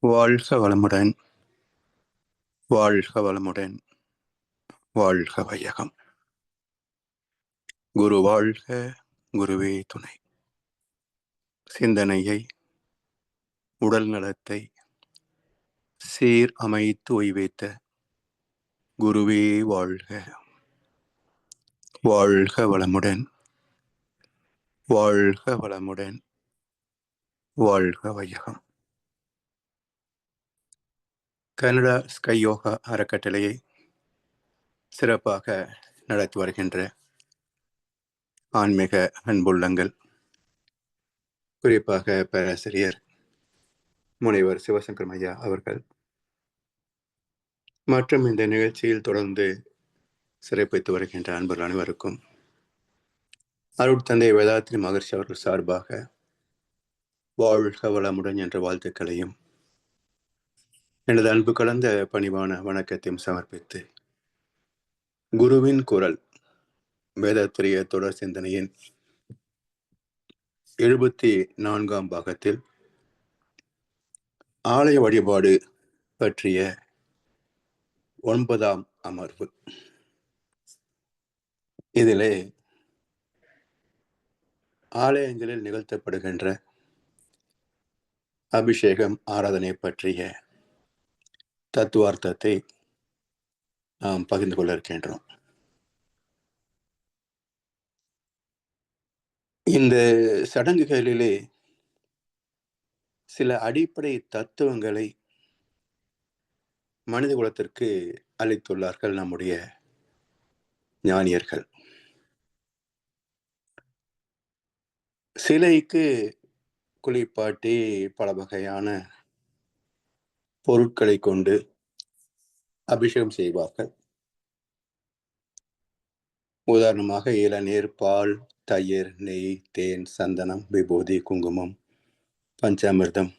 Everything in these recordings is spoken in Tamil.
வாழ்க வளமுடன், வாழ்க வளமுடன், வாழ்க வையகம். குரு வாழ்க, குருவே துணை. சிந்தனையை, உடல் நலத்தை சீர் அமைத்து ஓய்வேத்த குருவே வாழ்க. வாழ்க வளமுடன், வாழ்க வளமுடன், வாழ்க வையகம். கனடா ஸ்கை யோகா அறக்கட்டளையை சிறப்பாக நடத்தி வருகின்ற ஆன்மீக அன்புள்ளங்கள், குறிப்பாக பேராசிரியர் முனைவர் சிவசங்கர் ஐயா அவர்கள் மற்றும் இந்த நிகழ்ச்சியில் தொடர்ந்து சிறப்பித்து வருகின்ற அன்பர்கள் அனைவருக்கும் அருட்தந்தை வேதாத்ரி மகர்ஷி அவர்கள் சார்பாக வாழ்க வளமுடன் என்ற வாழ்த்துக்களையும் எனது அன்பு கலந்த பணிவான வணக்கத்தையும் சமர்ப்பித்து குருவின் குரல் வேதாத்திரிய தொடர் சிந்தனையின் 74ஆம் பாகத்தில் ஆலய வழிபாடு பற்றிய 9ஆம் அமர்வு. இதிலே ஆலயங்களில் நிகழ்த்தப்படுகின்ற அபிஷேகம் ஆராதனை பற்றிய தத்துவார்த்தத்தை நாம் பகிர்ந்து கொள்ள இருக்கின்றோம். இந்த சடங்குகளிலே சில அடிப்படை தத்துவங்களை மனித குலத்திற்கு அளித்துள்ளார்கள் நம்முடைய ஞானியர்கள். சிலைக்கு குளிப்பாட்டி பல வகையான பொருட்களை கொண்டு அபிஷேகம் செய்வார்கள். உதாரணமாக இளநீர், பால், தயிர், நெய், தேன், சந்தனம், விபூதி, குங்குமம், பஞ்சாமிர்தம்,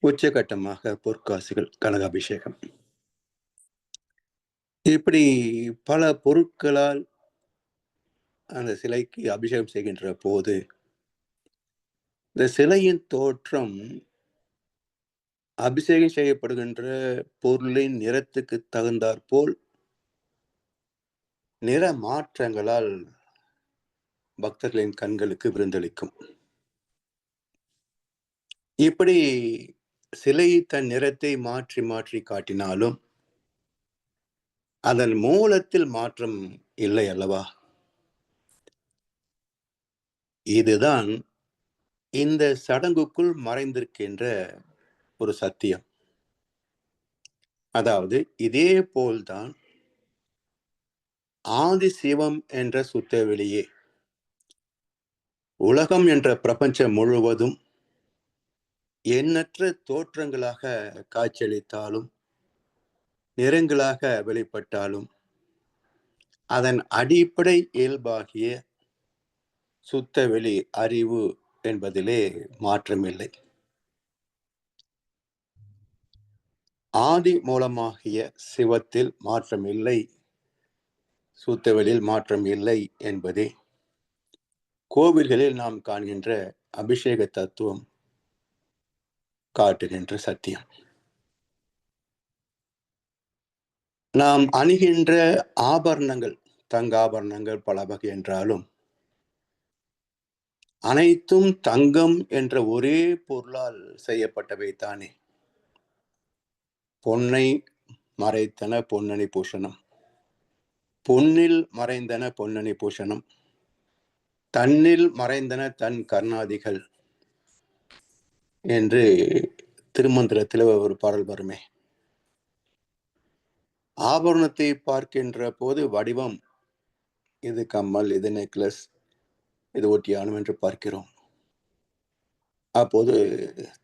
உச்சகட்டமாக பொற்காசுகள், கனகாபிஷேகம், இப்படி பல பொருட்களால் அந்த சிலைக்கு அபிஷேகம் செய்கின்ற போது இந்த சிலையின் தோற்றம் அபிஷேகம் செய்யப்படுகின்ற பொருளின் நிறத்துக்கு தகுந்தாற்போல் நிற மாற்றங்களால் பக்தர்களின் கண்களுக்கு விருந்தளிக்கும். இப்படி சிலை தன் நிறத்தை மாற்றி மாற்றி காட்டினாலும் அதன் மூலத்தில் மாற்றம் இல்லை அல்லவா? இதுதான் இந்த சடங்குக்குள் மறைந்திருக்கின்ற ஒரு சத்தியம். அதாவது இதே போல்தான் ஆதி சிவம் என்ற சுத்த வெளியே உலகம் என்ற பிரபஞ்சம் முழுவதும் எண்ணற்ற தோற்றங்களாக காட்சியளித்தாலும் நிறங்களாக வெளிப்பட்டாலும் அதன் அடிப்படை இயல்பாகிய சுத்த வெளி அறிவு என்பதிலே மாற்றமில்லை. ஆதி மூலமாகிய சிவத்தில் மாற்றம் இல்லை, சுத்தவெளியில் மாற்றம் இல்லை என்பதே கோவில்களில் நாம் காண்கின்ற அபிஷேக தத்துவம் காட்டுகின்ற சத்தியம். நாம் அணிகின்ற ஆபரணங்கள், தங்க ஆபரணங்கள் பல வகை என்றாலும் அனைத்தும் தங்கம் என்ற ஒரே பொருளால் செய்யப்பட்டவை தானே. பொன்னை மறைத்தன பொன்னணி பூஷணம், பொன்னில் மறைந்தன பொன்னணி பூஷணம், தன்னில் மறைந்தன தன் கர்ணாதிகள் என்று திருமந்திரத்தில் ஒரு பாடல் வருமே. ஆபரணத்தை பார்க்கின்ற போது வடிவம், இது கம்மல், இது நெக்லஸ், இது ஒட்டியானம் என்று பார்க்கிறோம். அப்போது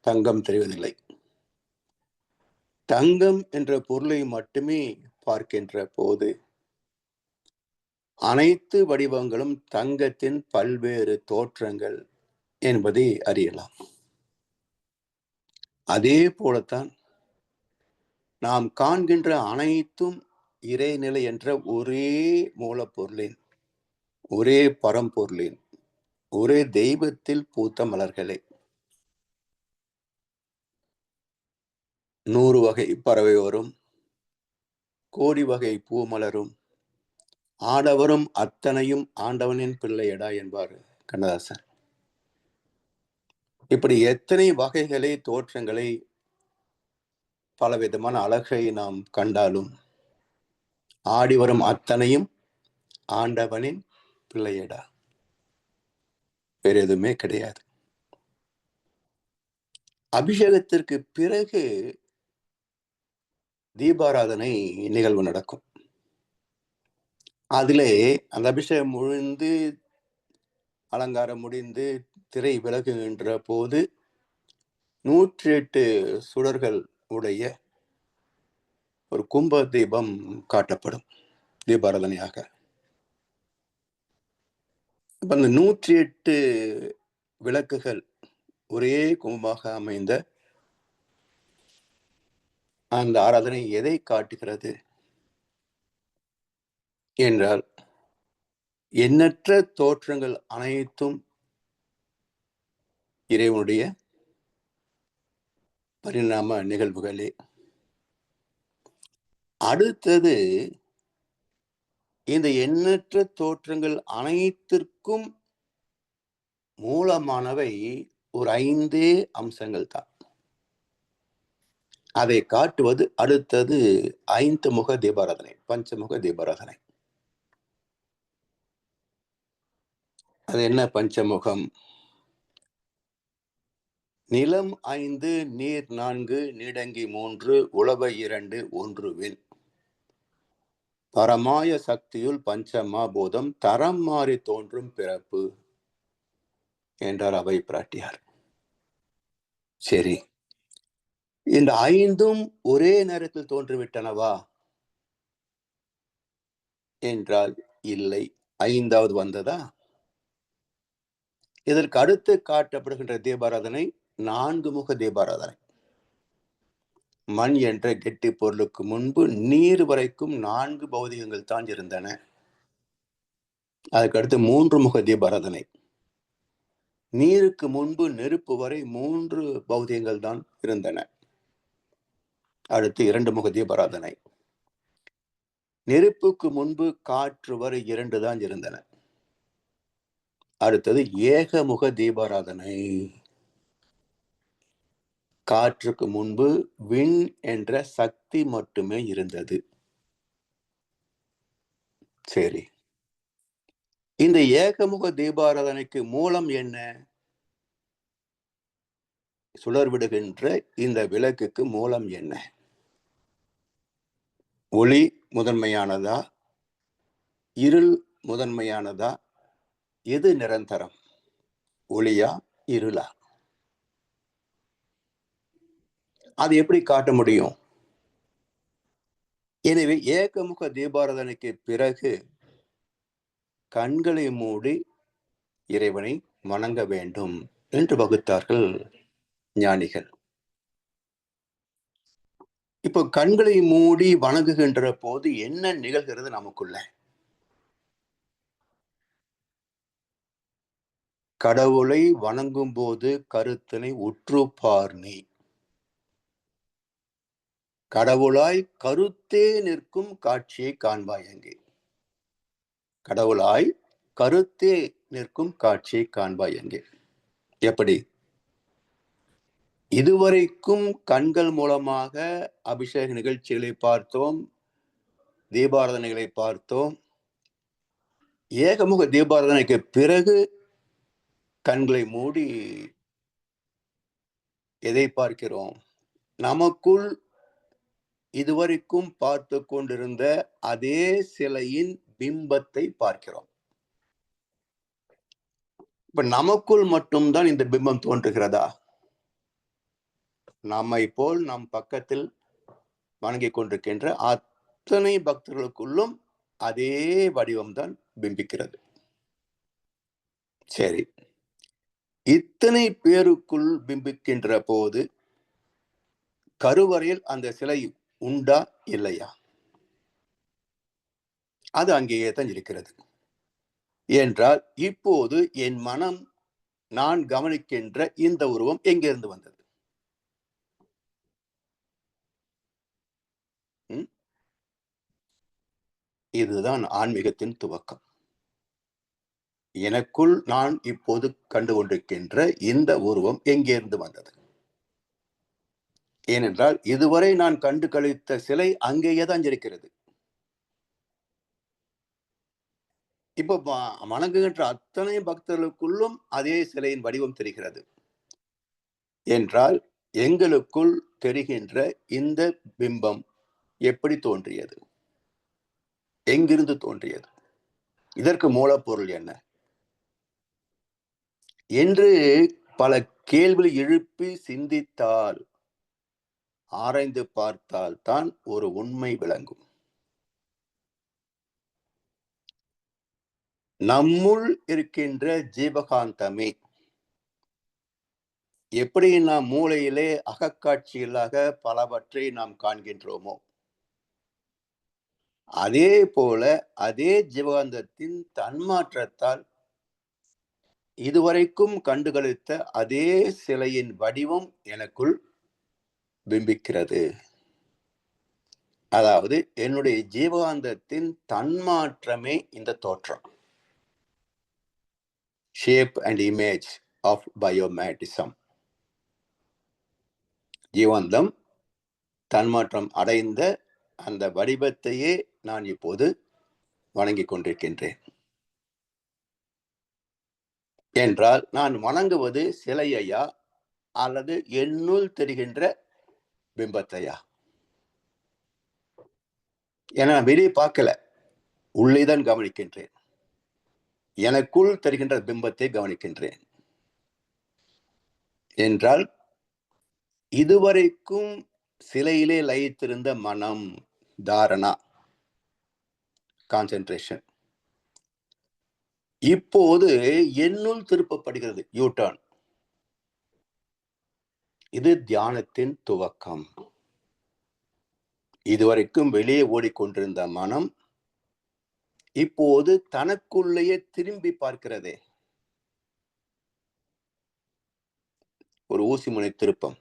தங்கம் தெரிவதில்லை. தங்கம் என்ற பொருளை மட்டுமே பார்க்கின்ற போது அனைத்து வடிவங்களும் தங்கத்தின் பல்வேறு தோற்றங்கள் என்பதை அறியலாம். அதே போலத்தான் நாம் காண்கின்ற அனைத்தும் இறைநிலை என்ற ஒரே மூலப்பொருளின், ஒரே பரம்பொருளின், ஒரே தெய்வத்தில் பூத்த மலர்களே. 100 வகை பறவை வரும், கோடி வகை பூ மலரும், ஆடவரும் அத்தனையும் ஆண்டவனின் பிள்ளையடா என்பார் கண்ணதாசன். இப்படி எத்தனை வகைகளை, தோற்றங்களை, பலவிதமான அழகை நாம் கண்டாலும் ஆடி வரும் அத்தனையும் ஆண்டவனின் பிள்ளையடா, வேற எதுவுமே கிடையாது. அபிஷேகத்திற்கு பிறகு தீபாராதனை நிகழ்வு நடக்கும். அதிலே அந்த அபிஷேகம் முடிந்து, அலங்காரம் முடிந்து, திரை விலகுகின்ற போது 108 சுடர்கள் உடைய ஒரு கும்ப தீபம் காட்டப்படும் தீபாராதனையாக. அந்த 108 விளக்குகள் ஒரே கும்பமாக அமைந்த அந்த ஆராதனை எதை காட்டுகிறது என்றால், எண்ணற்ற தோற்றங்கள் அனைத்தும் இறைவனுடைய பரிணாம நிகழ்வுகளே. அடுத்தது, இந்த எண்ணற்ற தோற்றங்கள் அனைத்திற்கும் மூலமானவை ஒரு 5 அம்சங்கள் தான். அதை காட்டுவது அடுத்தது 5 முக தீபாராதனை, பஞ்சமுக தீபாராதனை. அது என்ன பஞ்சமுகம்? நிலம் 5, நீர் 4, நீடங்கி 3, உளவை 2, 1 விண். பரமாய சக்தியுள் பஞ்சமாபூதம் தரம் மாறி தோன்றும் பிறப்பு என்றார் அவை பிராட்டியார். சரி, இந்த 5ம் ஒரே நேரத்தில் தோன்றிவிட்டனவா என்றால் இல்லை, 5வது வந்ததா? இதற்கு அடுத்து காட்டப்படுகின்ற தீபாராதனை 4 முக தீபாராதனை. மண் என்ற கெட்டி பொருளுக்கு முன்பு நீர் வரைக்கும் 4 பௌதிகங்கள் தான் இருந்தன. அதுக்கடுத்து 3 முக தீபாராதனை. நீருக்கு முன்பு நெருப்பு வரை 3 பௌதிகங்கள் தான் இருந்தன. அடுத்து 2 முக தீபாராதனை. நெருப்புக்கு முன்பு காற்று வரை 2 தான் இருந்தன. அடுத்தது ஏகமுக தீபாராதனை. காற்றுக்கு முன்பு விண் என்ற சக்தி மட்டுமே இருந்தது. சரி, இந்த ஏகமுக தீபாராதனைக்கு மூலம் என்ன? சுடர் விடுகின்ற இந்த விளக்குக்கு மூலம் என்ன? ஒளி முதன்மையானதா, இருள் முதன்மையானதா, எது நிரந்தரம்? ஒளியா, இருளா? அது எப்படி காட்ட முடியும்? எனவே ஏகமுக தீபாராதனைக்கு பிறகு கண்களை மூடி இறைவனை வணங்க வேண்டும் என்று வகுத்தார்கள் ஞானிகள். இப்போ கண்களை மூடி வணங்குகின்ற போது என்ன நிகழ்கிறது நமக்குள்ள? கடவுளை வணங்கும் போது கருத்தினை உற்றுப்பார் நீ. கடவுளாய் கருத்தே நிற்கும் காட்சியை காண்பாய் அங்கே. கடவுளாய் கருத்தே நிற்கும் காட்சியை காண்பாய் அங்கே. எப்படி? இதுவரைக்கும் கண்கள் மூலமாக அபிஷேக நிகழ்ச்சிகளை பார்த்தோம், தீபாராதனைகளை பார்த்தோம். ஏகமுக தீபாராதனைக்கு பிறகு கண்களை மூடி எதை பார்க்கிறோம்? நமக்குள் இதுவரைக்கும் பார்த்து கொண்டிருந்த அதே சிலையின் பிம்பத்தை பார்க்கிறோம். இப்ப நமக்குள் மட்டும்தான் இந்த பிம்பம் தோன்றுகிறதா? நம்மை போல் நம் பக்கத்தில் வணங்கிக் கொண்டிருக்கின்ற அத்தனை பக்தர்களுக்குள்ளும் அதே வடிவம்தான் பிம்பிக்கிறது. சரி, இத்தனை பேருக்குள் பிம்பிக்கின்ற போது கருவறையில் அந்த சிலை உண்டா இல்லையா? அது அங்கேயே தான் இருக்கிறது. என்றால் இப்போது என் மனம், நான் கவனிக்கின்ற இந்த உருவம் எங்கிருந்து வந்தது? இதுதான் ஆன்மீகத்தின் துவக்கம். எனக்குள் நான் இப்போது கண்டு கொண்டிருக்கின்ற இந்த உருவம் எங்கிருந்து வந்தது? ஏனென்றால் இதுவரை நான் கண்டு கழித்த சிலை அங்கேயே தான் இருக்கிறது. இப்போ வணங்குகின்ற அத்தனை பக்தர்களுக்குள்ளும் அதே சிலையின் வடிவம் தெரிகிறது என்றால் எங்களுக்குள் தெரிகின்ற இந்த பிம்பம் எப்படி தோன்றியது? எங்கிருந்து தோன்றியது? இதற்கு மூலப்பொருள் என்ன என்று பல கேள்வி எழுப்பி சிந்தித்தால், ஆராய்ந்து பார்த்தால் தான் ஒரு உண்மை விளங்கும். நம்முள் இருக்கின்ற ஜீவகாந்தமே எப்படி நாம் மூளையிலே அகக்காட்சிகளாக பலவற்றை நாம் காண்கின்றோமோ, அதே போல அதே ஜீவகாந்தத்தின் தன்மாற்றத்தால் இதுவரைக்கும் கண்டுகளித்த அதே சிலையின் வடிவம் எனக்குள் பிம்பிக்கிறது. அதாவது என்னுடைய ஜீவகாந்தத்தின் தன்மாற்றமே இந்த தோற்றம். Shape and image of biomagnetism. ஜீவாந்தம் தன்மாற்றம் அடைந்த அந்த வடிவத்தையே நான் இப்போது வணங்கிக் கொண்டிருக்கின்றேன். என்றால் நான் வணங்குவது சிலையையா அல்லது என்னுள் தெரிகின்ற பிம்பத்தையா? ஏன்னா வெளியே பார்க்கல, உள்ளேதான் கவனிக்கின்றேன். எனக்குள் தெரிகின்ற பிம்பத்தை கவனிக்கின்றேன் என்றால் இதுவரைக்கும் சிலையிலே லயித்திருந்த மனம், தாரணா, கான்சென்ட்ரேஷன் இப்போது என்னுள் திருப்பப்படுகிறது. யூட்டர்ன். இது தியானத்தின் துவக்கம். இதுவரைக்கும் வெளியே ஓடிக்கொண்டிருந்த மனம் இப்போது தனக்குள்ளேயே திரும்பி பார்க்கிறதே. ஒரு ஊசி முனை திருப்பம்.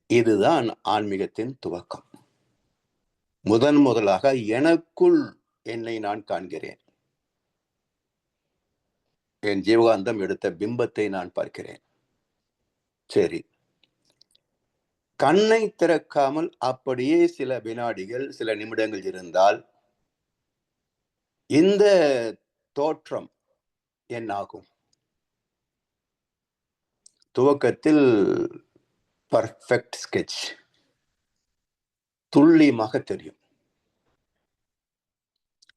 இதுதான் ஆன்மீகத்தின் துவக்கம். முதலாக எனக்குள் என்னை நான் காண்கிறேன். என் ஜீவகாந்தம் எடுத்த பிம்பத்தை நான் பார்க்கிறேன். சரி, கண்ணை திறக்காமல் அப்படியே சில வினாடிகள், சில நிமிடங்கள் இருந்தால் இந்த தோற்றம் என்னாகும்? துவக்கத்தில் பர்ஃபெக்ட் ஸ்கெட்ச், துல்லியமாக தெரியும்.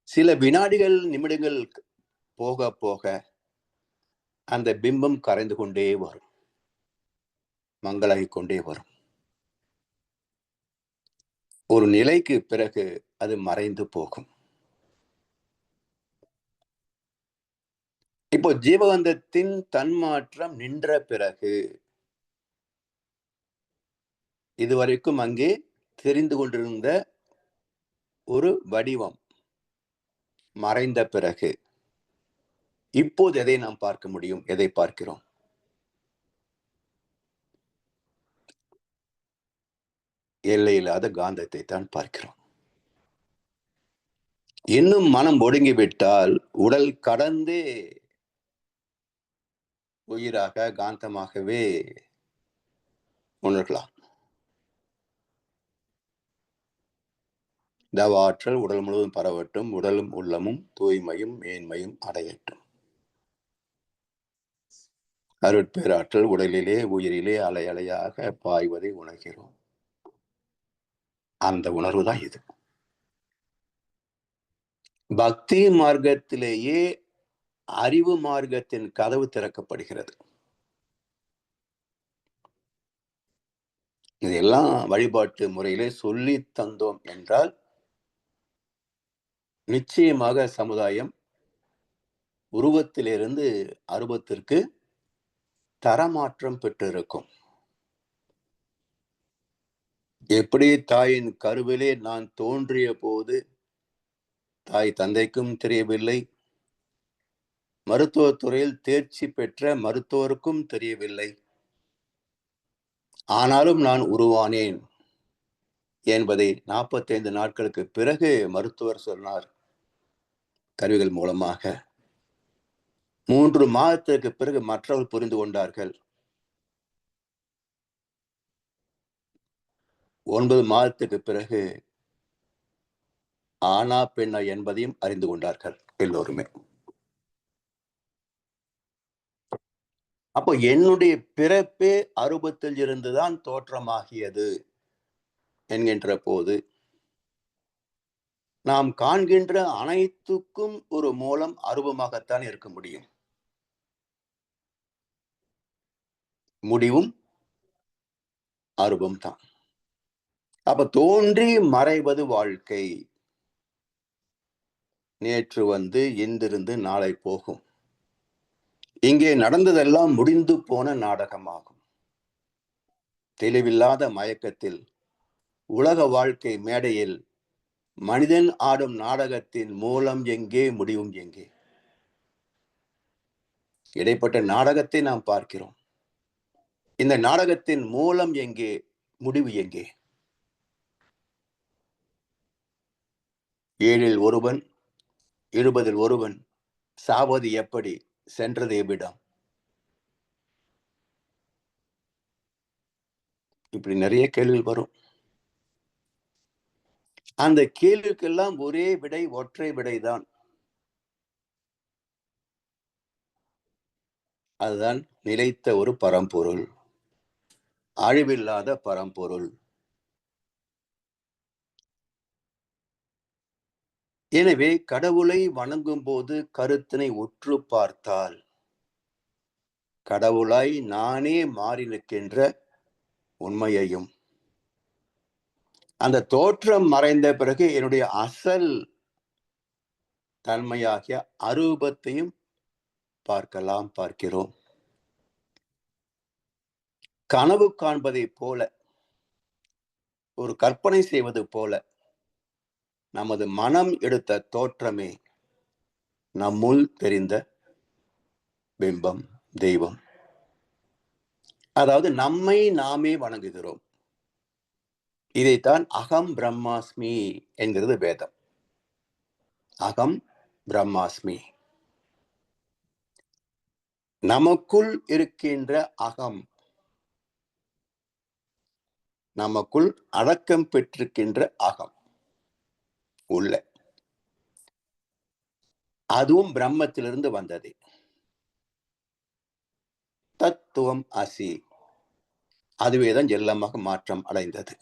சில வினாடிகள், நிமிடங்கள் போக போக அந்த பிம்பம் கரைந்து கொண்டே வரும், மங்களாகிக் கொண்டே வரும். ஒரு நிலைக்கு பிறகு அது மறைந்து போகும். இப்போ ஜீவகாந்தத்தின் தன்மாற்றம் நின்ற பிறகு இதுவரைக்கும் அங்கே தெரிந்து கொண்டிருந்த ஒரு வடிவம் மறைந்த பிறகு இப்போது எதை நாம் பார்க்க முடியும்? எதை பார்க்கிறோம்? எல்லையில்லாத காந்தத்தை தான் பார்க்கிறோம். இன்னும் மனம் ஒடுங்கிவிட்டால் உடல் கடந்தே உயிராக, காந்தமாகவே உணரலாம். தவ ஆற்றல் உடல் முழுவதும் பரவட்டும், உடலும் உள்ளமும் தூய்மையும் மேன்மையும் அடையட்டும். அருட்பேராற்றல் உடலிலே உயிரிலே அலை அலையாக பாய்வதை உணர்கிறோம். அந்த உணர்வு தான் இது. பக்தி மார்க்கத்திலேயே அறிவு மார்க்கத்தின் கதவு திறக்கப்படுகிறது. இதெல்லாம் வழிபாட்டு முறையிலே சொல்லி தந்தோம் என்றால் நிச்சயமாக சமுதாயம் உருவத்திலிருந்து அருவத்திற்கு தரமாற்றம் பெற்றிருக்கும். எப்படி தாயின் கருவிலே நான் தோன்றிய போது தாய் தந்தைக்கும் தெரியவில்லை, மருத்துவத்துறையில் தேர்ச்சி பெற்ற மருத்துவருக்கும் தெரியவில்லை, ஆனாலும் நான் உருவானேன். என்பதை 45 நாட்களுக்கு பிறகு மருத்துவர் சொன்னார். கருவிகள் மூலமாக 3 மாதத்திற்கு பிறகு மற்றவர்கள் புரிந்து கொண்டார்கள். 9 மாதத்துக்கு பிறகு ஆனா பெண்ணா என்பதையும் அறிந்து கொண்டார்கள் எல்லோருமே. அப்போ என்னுடைய பிறப்பே அருபத்தில் இருந்துதான் தோற்றமாகியது என்கின்ற போது நாம் காண்கின்ற அனைத்துக்கும் ஒரு மூலம் அருவமாகத்தான் இருக்க முடியும். முடிவும் அருவம் தான். அப்ப தோன்றி மறைவது வாழ்க்கை. நேற்று வந்து இன்றிருந்து நாளை போகும். இங்கே நடந்ததெல்லாம் முடிந்து போன நாடகமாகும். தெளிவில்லாத மயக்கத்தில் உலக வாழ்க்கை மேடையில் மனிதன் ஆடும் நாடகத்தின் மூலம் எங்கே, முடிவும் எங்கே? இடைப்பட்ட நாடகத்தை நாம் பார்க்கிறோம். இந்த நாடகத்தின் மூலம் எங்கே, முடிவு எங்கே? 7 ஒருவன் 20 ஒருவன் சாவது எப்படி, சென்றது எவ்விடம்? இப்படி நிறைய கேள்விகள் வரும். அந்த கேள்விக்கெல்லாம் ஒரே விடை, ஒற்றை விடைதான். அதுதான் நிலைத்த ஒரு பரம்பொருள், அழிவில்லாத பரம்பொருள். எனவே கடவுளை வணங்கும் போது கருத்தினை உற்று பார்த்தால் கடவுளாய் நானே மாறி நிற்கின்ற உண்மையையும், அந்த தோற்றம் மறைந்த பிறகு என்னுடைய அசல் தன்மையாகிய அரூபத்தையும் பார்க்கிறோம். கனவு காண்பதை போல, ஒரு கற்பனை செய்வது போல நமது மனம் எடுத்த தோற்றமே நம்முள் தெரிந்த பிம்பம், தெய்வம். அதாவது நம்மை நாமே வணங்குகிறோம். இதைத்தான் அகம் பிரம்மாஸ்மி என்கிறது வேதம். அகம் பிரம்மாஸ்மி. நமக்குள் இருக்கின்ற அகம், நமக்குள் அடக்கம் பெற்றிருக்கின்ற அகம் உள்ள, அதுவும் பிரம்மத்திலிருந்து வந்தது. தத்துவம் அசி, அதுவேதான் எல்லாமாக மாற்றம் அடைந்தது.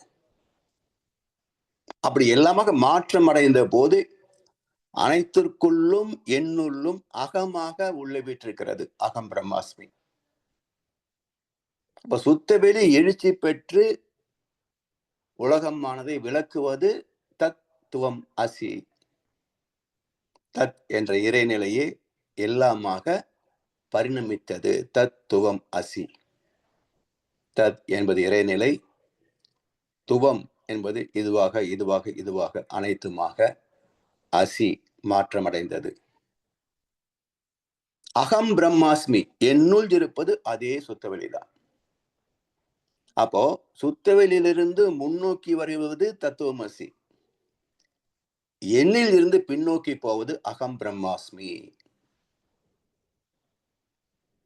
அப்படி எல்லாமாக மாற்றம் அடைந்த போது அனைத்திற்குள்ளும் என்னுள்ளும் அகமாக உள்ள வீற்றிருக்கிறது அகம் பிரம்மாஸ்மி. அப்ப சுத்தவெளி எழுச்சி பெற்று உலகமானதை விளக்குவது தத்துவம் அசி. தத் என்ற இறைநிலையே எல்லாமாக பரிணமித்தது. தத்துவம் அசி. தத் என்பது இறைநிலை, துவம் என்பது இதுவாக இதுவாக இதுவாக அனைத்துமாக, அசி மாற்றமடைந்தது. அகம் பிரம்மாஸ்மி, என்னுள் இருப்பது அதே சுத்தவெளிதான். அப்போ சுத்தவெளியிலிருந்து முன்னோக்கி வருவது தத்துவமசி, எண்ணில் இருந்து பின்னோக்கி போவது அகம் பிரம்மாஸ்மி.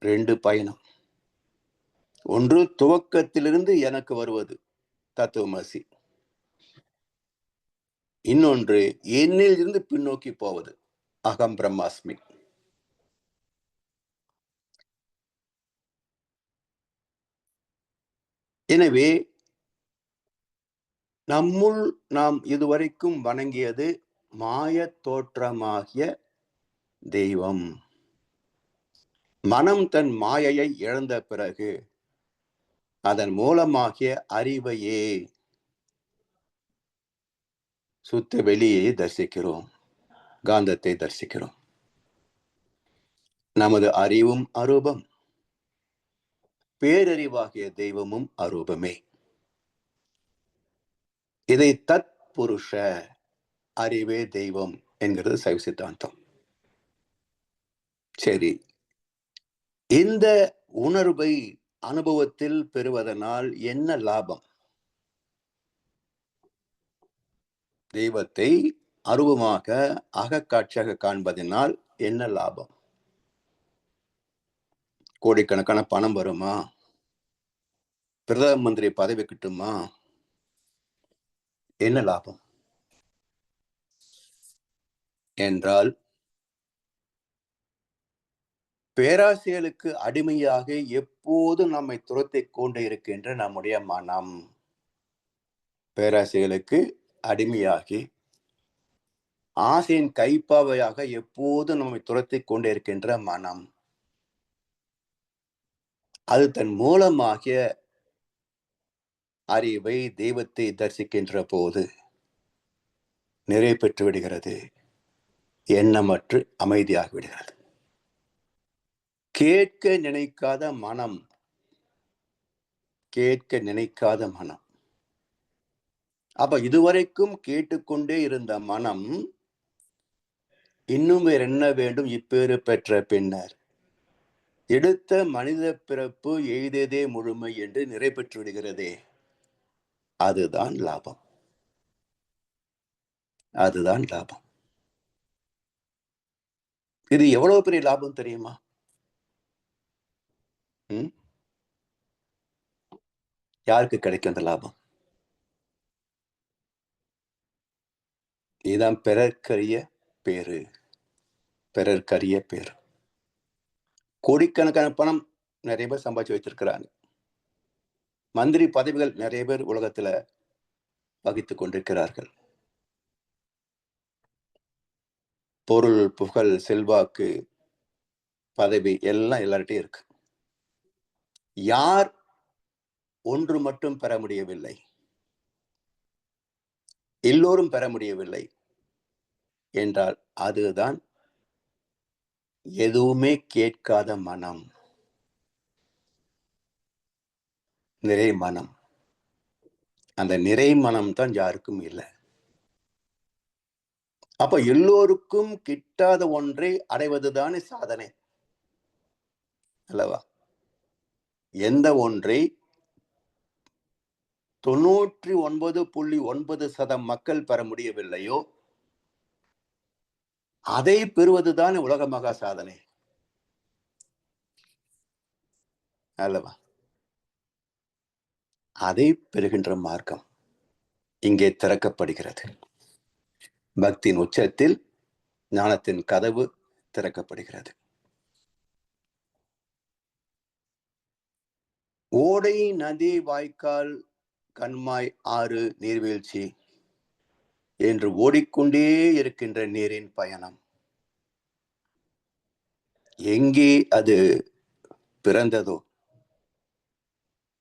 2 பயணம். ஒன்று துவக்கத்திலிருந்து எனக்கு வருவது தத்துவமசி, இன்னொன்று எண்ணில் இருந்து பின்னோக்கி போவது அகம் பிரம்மாஸ்மி. எனவே நம்முள் நாம் இதுவரைக்கும் வணங்கியது மாய தோற்றமாகிய தெய்வம். மனம் தன் மாயையை இழந்த பிறகு அதன் மூலமாகிய அறிவையே, சுத்த வெளியை தரிசிக்கிறோம், காந்தத்தை தரிசிக்கிறோம். நமது அறிவும் அரூபம், பேரறிவாகிய தெய்வமும் அரூபமே. இதை தத் புருஷ, அறிவே தெய்வம் என்கிறது சைவ சித்தாந்தம். சரி, இந்த உணர்வை அனுபவத்தில் பெறுவதனால் என்ன லாபம்? தெய்வத்தை அருவமாக அகக்காட்சியாக காண்பதனால் என்ன லாபம்? கோடிக்கணக்கான பணம் வருமா? பிரதம மந்திரி பதவி கிட்டுமா? என்ன லாபம் என்றால், பேராசைகளுக்கு அடிமையாக எப்போதும் நம்மை துரத்திக் கொண்டு இருக்கின்ற நம்முடைய மனம், பேராசைகளுக்கு அடிமையாகி ஆசையின் கைப்பாவையாக எப்போதும் நம்மை துரத்திக் கொண்டு இருக்கின்ற மனம், அது தன் மூலமாகிய அறிவை, தெய்வத்தை தரிசிக்கின்ற போது நிறைவு பெற்று விடுகிறது, எண்ணமற்று அமைதியாகி விடுகிறது. கேட்க நினைக்காத மனம், கேட்க நினைக்காத மனம். அப்ப இதுவரைக்கும் கேட்டுக்கொண்டே இருந்த மனம், இன்னும் வேற என்ன வேண்டும் இப்பேறு பெற்ற பின்னர், எடுத்த மனித பிறப்பு எய்ததே முழுமை என்று நிறைவேற்றி விடுகிறதே, அதுதான் லாபம். அதுதான் லாபம். இது எவ்வளவு பெரிய லாபம் தெரியுமா? யாருக்கு கிடைக்கும் அந்த லாபம்? இதுதான் பிறர்க்கரிய பேரு. பிறர்க்கரிய பேரு. கோடிக்கணக்கான பணம் நிறைய பேர் சம்பாதிச்சு வச்சிருக்கிறாங்க. மந்திரி பதவிகள் நிறைய பேர் உலகத்துல வகித்துக் கொண்டிருக்கிறார்கள். பொருள், புகழ், செல்வாக்கு, பதவி எல்லாம் எல்லார்ட்டையும் இருக்கு. யார் ஒன்று மட்டும் பெற முடியவில்லை, எல்லோரும் பெற முடியவில்லை என்றால் அதுதான் எதுவுமே கேட்காத மனம், நிறை மனம். அந்த நிறை மனம் தான் யாருக்கும் இல்லை. அப்ப எல்லோருக்கும் கிட்டாத ஒன்றை அடைவதுதானே சாதனை அல்லவா? எந்த ஒன்றை 99.9% மக்கள் பெற முடியவில்லையோ அதை பெறுவதுதான் உலக மகா சாதனை அல்லவா? அதை பெறுகின்ற மார்க்கம் இங்கே திறக்கப்படுகிறது. பக்தியின் உச்சத்தில் ஞானத்தின் கதவு திறக்கப்படுகிறது. ஓடை, நதி, வாய்க்கால், கண்மாய், ஆறு, நீர்வீழ்ச்சி என்று ஓடிக்கொண்டே இருக்கின்ற நீரின் பயணம் எங்கே அது பிறந்ததோ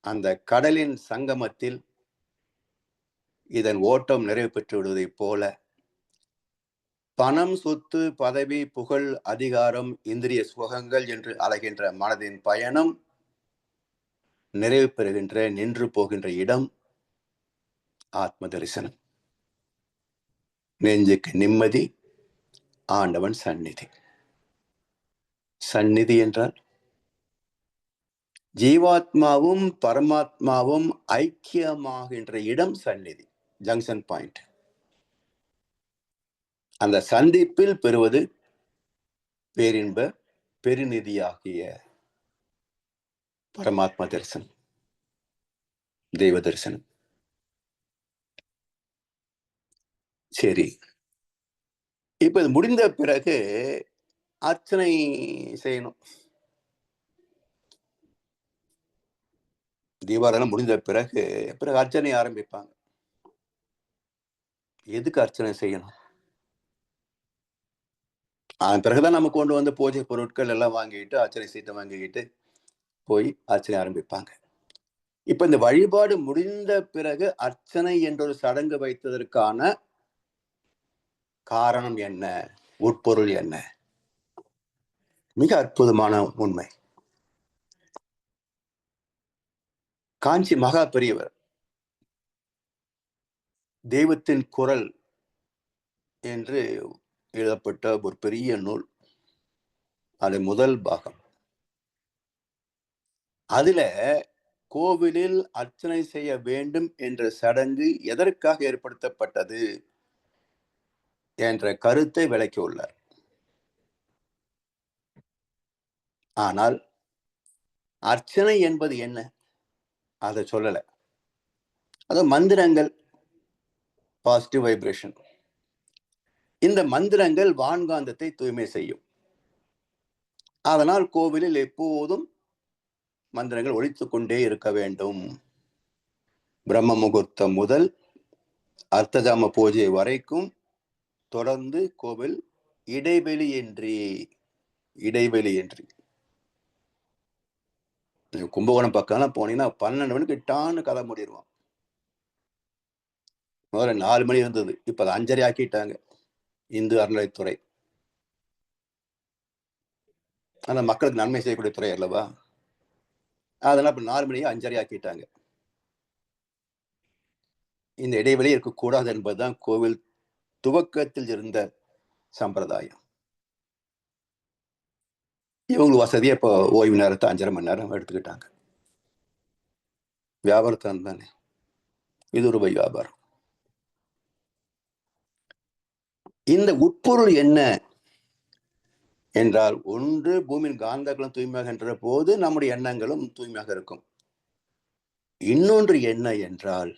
அந்த கடலின் சங்கமத்தில் இதன் ஓட்டம் நிறைவு பெற்று விடுவதைப் போல பணம், சொத்து, பதவி, புகழ், அதிகாரம், இந்திரிய சுகங்கள் என்று அலைகின்ற மனதின் பயணம் நிறைவு பெறுகின்ற, நின்று போகின்ற இடம் ஆத்ம தரிசனம். நெஞ்சுக்கு நிம்மதி, ஆண்டவன் சந்நிதி. சந்நிதி என்றால் ஜீவாத்மாவும் பரமாத்மாவும் ஐக்கியமாகின்ற இடம் சந்நிதி, ஜங்ஷன் பாயிண்ட். அந்த சந்திப்பில் பெறுவது பேரின்ப பெருநிதியாகிய பரமாத்மா தரிசனம், தெய்வ தரிசனம். சரி, இப்ப இது முடிந்த பிறகு அர்ச்சனை செய்யணும். தீபாராதனை முடிந்த பிறகு அர்ச்சனை ஆரம்பிப்பாங்க. எதுக்கு அர்ச்சனை செய்யணும்? அதன் பிறகுதான் நம்ம கொண்டு வந்து பூஜை பொருட்கள் எல்லாம் வாங்கிட்டு, அர்ச்சனை சீட்டை வாங்கிக்கிட்டு போய் அர்ச்சனை ஆரம்பிப்பாங்க. இப்ப இந்த வழிபாடு முடிந்த பிறகு அர்ச்சனை என்ற ஒரு சடங்கு வைத்ததற்கான காரணம் என்ன, உட்பொருள் என்ன? மிக அற்புதமான உண்மை. காஞ்சி மகா பெரியவர் தெய்வத்தின் குரல் என்று எழுதப்பட்ட ஒரு பெரிய நூல், அது முதல் பாகம். அதுல கோவிலில் அர்ச்சனை செய்ய வேண்டும் என்ற சடங்கு எதற்காக ஏற்படுத்தப்பட்டது என்ற கருத்தை விளக்கியுள்ளார். ஆனால் அர்ச்சனை என்பது என்ன, அதை சொல்லல. அது மந்திரங்கள், பாசிட்டிவ் வைப்ரேஷன். இந்த மந்திரங்கள் வான்காந்தத்தை தூய்மை செய்யும். அதனால் கோவிலில் எப்போதும் மந்திரங்கள் ஒலித்துக் கொண்டே இருக்க வேண்டும். பிரம்ம முகூர்த்தம் முதல் அர்த்தஜாம பூஜை வரைக்கும் தொடர்ந்து கோவில் இடைவெளியின்றி கும்பகோணம் பக்கம் போனீங்கன்னா 12 மணிக்கு டான்னு கதை மூடிடுவான். முதல்ல 4 மணி இருந்தது, இப்ப 5:30 ஆக்கிட்டாங்க இந்து அறநிலைத்துறை. அந்த மக்களுக்கு நன்மை செய்யக்கூடிய துறை அல்லவா, அதனால இப்ப 4 மணியை 5:30 ஆக்கிட்டாங்க. இந்த இடைவெளி இருக்கக்கூடாது என்பதுதான் கோவில் துவக்கத்தில் இருந்த சம்பிரதாயம். இவங்களுக்கு வசதியா இப்போ ஓய்வு நேரத்தை 5:30 மணி நேரம் எடுத்துக்கிட்டாங்க. வியாபாரத்தான் தானே, இது ரூபாய் வியாபாரம். இந்த உட்பொருள் என்ன என்றால், ஒன்று பூமியின் காந்தங்களும் தூய்மையாக போது நம்முடைய எண்ணங்களும் தூய்மையாக இருக்கும். இன்னொன்று என்ன என்றால்,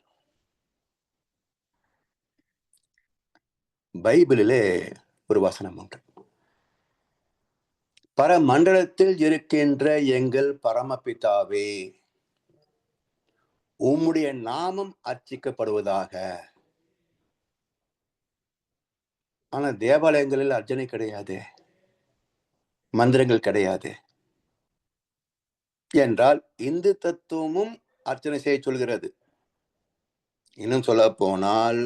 பைபிளிலே ஒரு வசனம் உண்டு. பரமண்டலத்தில் இருக்கின்ற எங்கள் பரமபிதாவே, உம்முடைய நாமம் அர்ச்சிக்கப்படுவதாக. ஆனா தேவாலயங்களில் அர்ச்சனை கிடையாது, மந்திரங்கள் கிடையாது என்றால் இந்து தத்துவமும் அர்ச்சனை செய்ய சொல்கிறது. இன்னும் சொல்ல போனால்